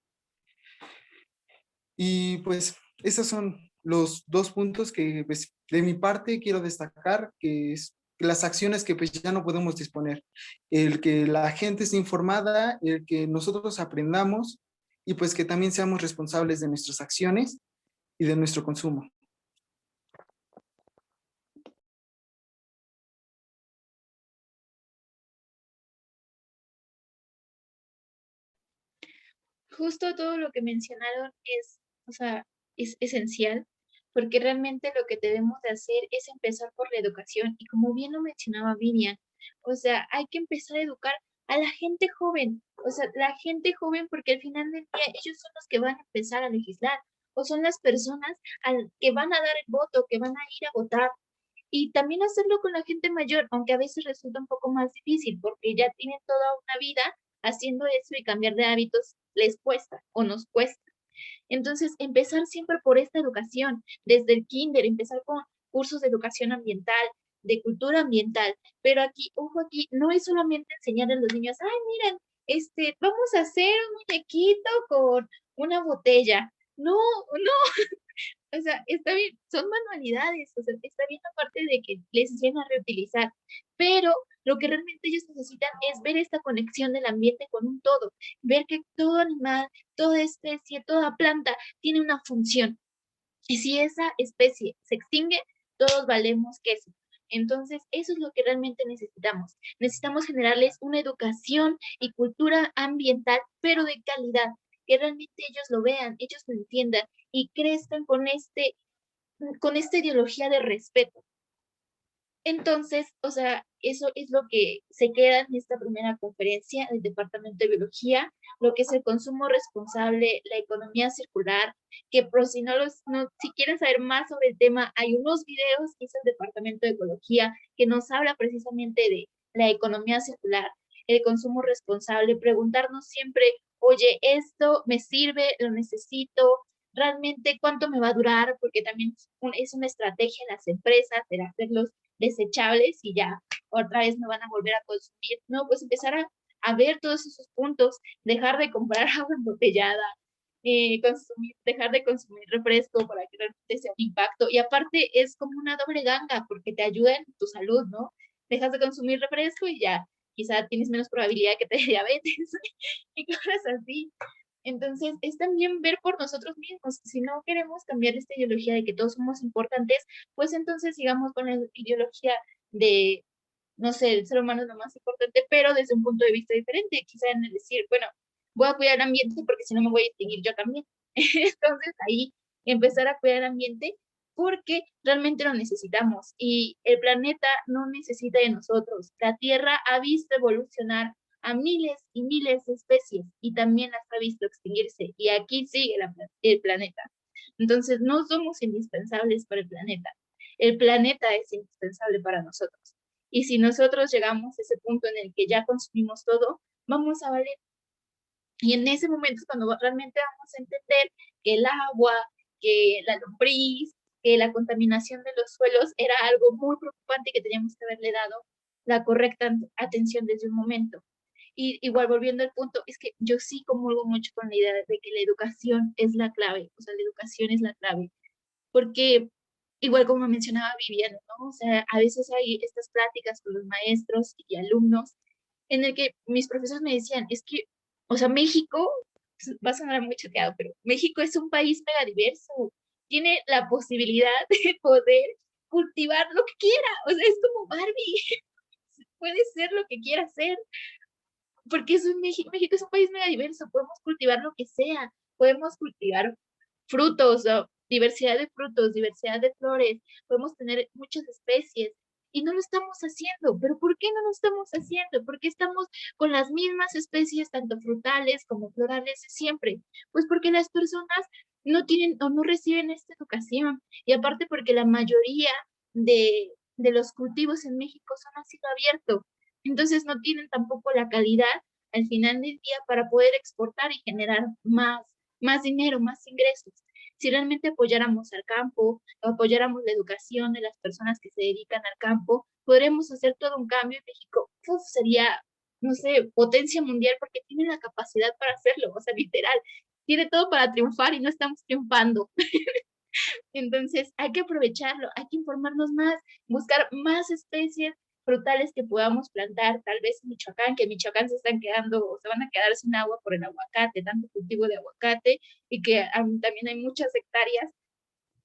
Y pues esos son los 2 puntos que pues, de mi parte quiero destacar, que es las acciones que pues ya no podemos disponer. El que la gente esté informada, el que nosotros aprendamos y pues que también seamos responsables de nuestras acciones y de nuestro consumo. Justo todo lo que mencionaron es, o sea, es esencial, porque realmente lo que debemos de hacer es empezar por la educación, y como bien lo mencionaba Vivian, o sea, hay que empezar a educar a la gente joven, o sea, la gente joven, porque al final del día ellos son los que van a empezar a legislar, o son las personas que van a dar el voto, que van a ir a votar. Y también hacerlo con la gente mayor, aunque a veces resulta un poco más difícil, porque ya tienen toda una vida haciendo eso y cambiar de hábitos les cuesta o nos cuesta. Entonces, empezar siempre por esta educación, desde el kinder, empezar con cursos de educación ambiental, de cultura ambiental, pero aquí, ojo aquí, no es solamente enseñar a los niños, ay, miren, vamos a hacer un muñequito con una botella. No, no, o sea, está bien, son manualidades, o sea, está bien aparte de que les enseñan a reutilizar, pero lo que realmente ellos necesitan es ver esta conexión del ambiente con un todo, ver que todo animal, toda especie, toda planta tiene una función. Y si esa especie se extingue, todos valemos queso. Entonces, eso es lo que realmente necesitamos. Necesitamos generarles una educación y cultura ambiental, pero de calidad, que realmente ellos lo vean, ellos lo entiendan y crezcan con esta ideología de respeto. Entonces, o sea, eso es lo que se queda en esta primera conferencia del Departamento de Biología, lo que es el consumo responsable, la economía circular, que por si si quieren saber más sobre el tema, hay unos videos que hizo el Departamento de Ecología que nos habla precisamente de la economía circular, el consumo responsable, preguntarnos siempre, oye, esto me sirve, lo necesito, realmente cuánto me va a durar, porque también es una estrategia en las empresas de hacerlos desechables y ya otra vez me van a volver a consumir, ¿no? Pues empezar a ver todos esos puntos, dejar de comprar agua embotellada, dejar de consumir refresco para que realmente sea un impacto. Y aparte es como una doble ganga porque te ayuda en tu salud, ¿no? Dejas de consumir refresco y ya quizá tienes menos probabilidad que te dé diabetes y cosas así. Entonces, es también ver por nosotros mismos. Si no queremos cambiar esta ideología de que todos somos importantes, pues entonces sigamos con la ideología de, no sé, el ser humano es lo más importante, pero desde un punto de vista diferente. Quizá en el decir, bueno, voy a cuidar el ambiente porque si no me voy a extinguir yo también. Entonces, ahí empezar a cuidar el ambiente porque realmente lo necesitamos y el planeta no necesita de nosotros. La Tierra ha visto evolucionar a miles y miles de especies y también las ha visto extinguirse y aquí sigue el planeta. Entonces no somos indispensables para el planeta es indispensable para nosotros. Y si nosotros llegamos a ese punto en el que ya consumimos todo, vamos a valer. Y en ese momento es cuando realmente vamos a entender que el agua, que la lombriz, que la contaminación de los suelos era algo muy preocupante y que teníamos que haberle dado la correcta atención desde un momento. Y igual volviendo al punto, es que yo sí comulgo mucho con la idea de que la educación es la clave, o sea, la educación es la clave, porque igual como mencionaba Viviana, ¿no? O sea, a veces hay estas pláticas con los maestros y alumnos en el que mis profesores me decían, es que, o sea, México, va a sonar muy choteado, pero México es un país mega diverso, tiene la posibilidad de poder cultivar lo que quiera, o sea, es como Barbie, puede ser lo que quiera hacer, porque México es un país mega diverso, podemos cultivar lo que sea, podemos cultivar frutos, diversidad de frutos, diversidad de flores, podemos tener muchas especies y no lo estamos haciendo. ¿Pero por qué no lo estamos haciendo? Porque estamos con las mismas especies, tanto frutales como florales, siempre. Pues porque las personas no tienen o no reciben esta educación y aparte porque la mayoría de los cultivos en México son a cielo abierto. Entonces no tienen tampoco la calidad al final del día para poder exportar y generar más dinero, más ingresos. Si realmente apoyáramos al campo, apoyáramos la educación de las personas que se dedican al campo, podremos hacer todo un cambio en México. Sería, no sé, potencia mundial porque tiene la capacidad para hacerlo, o sea, literal, tiene todo para triunfar y no estamos triunfando. Entonces, hay que aprovecharlo, hay que informarnos más, buscar más especies frutales que podamos plantar, tal vez en Michoacán, que en Michoacán se están quedando o se van a quedar sin agua por el aguacate, tanto cultivo de aguacate, y que también hay muchas hectáreas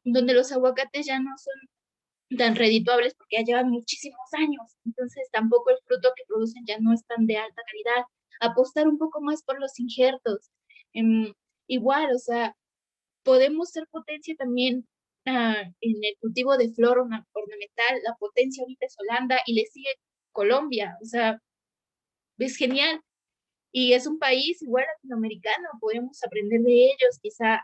donde los aguacates ya no son tan redituables porque ya llevan muchísimos años, entonces tampoco el fruto que producen ya no es tan de alta calidad. Apostar un poco más por los injertos. Igual, o sea, podemos ser potencia también en el cultivo de flora ornamental. La potencia ahorita es Holanda y le sigue Colombia. O sea, es genial. Y es un país igual latinoamericano, podemos aprender de ellos, quizá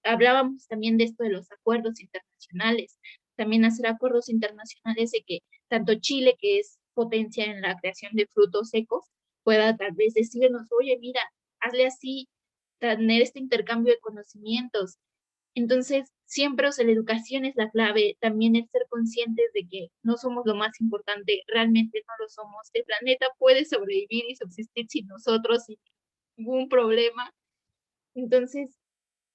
hablábamos también de esto de los acuerdos internacionales, también hacer acuerdos internacionales de que tanto Chile, que es potencia en la creación de frutos secos, pueda tal vez decirnos, oye, mira, hazle así, tener este intercambio de conocimientos. Entonces, siempre, o sea, la educación es la clave, también el ser conscientes de que no somos lo más importante, realmente no lo somos. El planeta puede sobrevivir y subsistir sin nosotros, sin ningún problema. Entonces,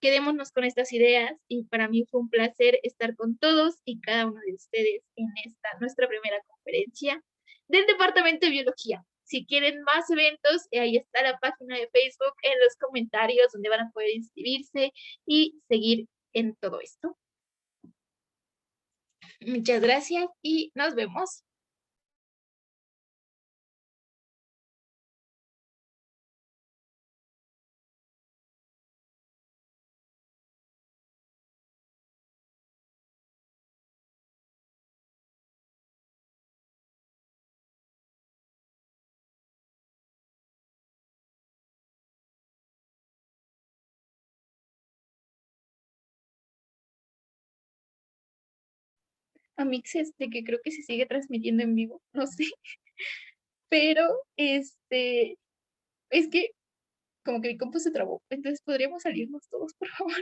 quedémonos con estas ideas y para mí fue un placer estar con todos y cada uno de ustedes en esta, nuestra primera conferencia del Departamento de Biología. Si quieren más eventos, ahí está la página de Facebook en los comentarios donde van a poder inscribirse y seguir en todo esto. Muchas gracias y nos vemos. Amix, que creo que se sigue transmitiendo en vivo, no sé, pero es que como que mi compu se trabó, entonces podríamos salirnos todos, por favor.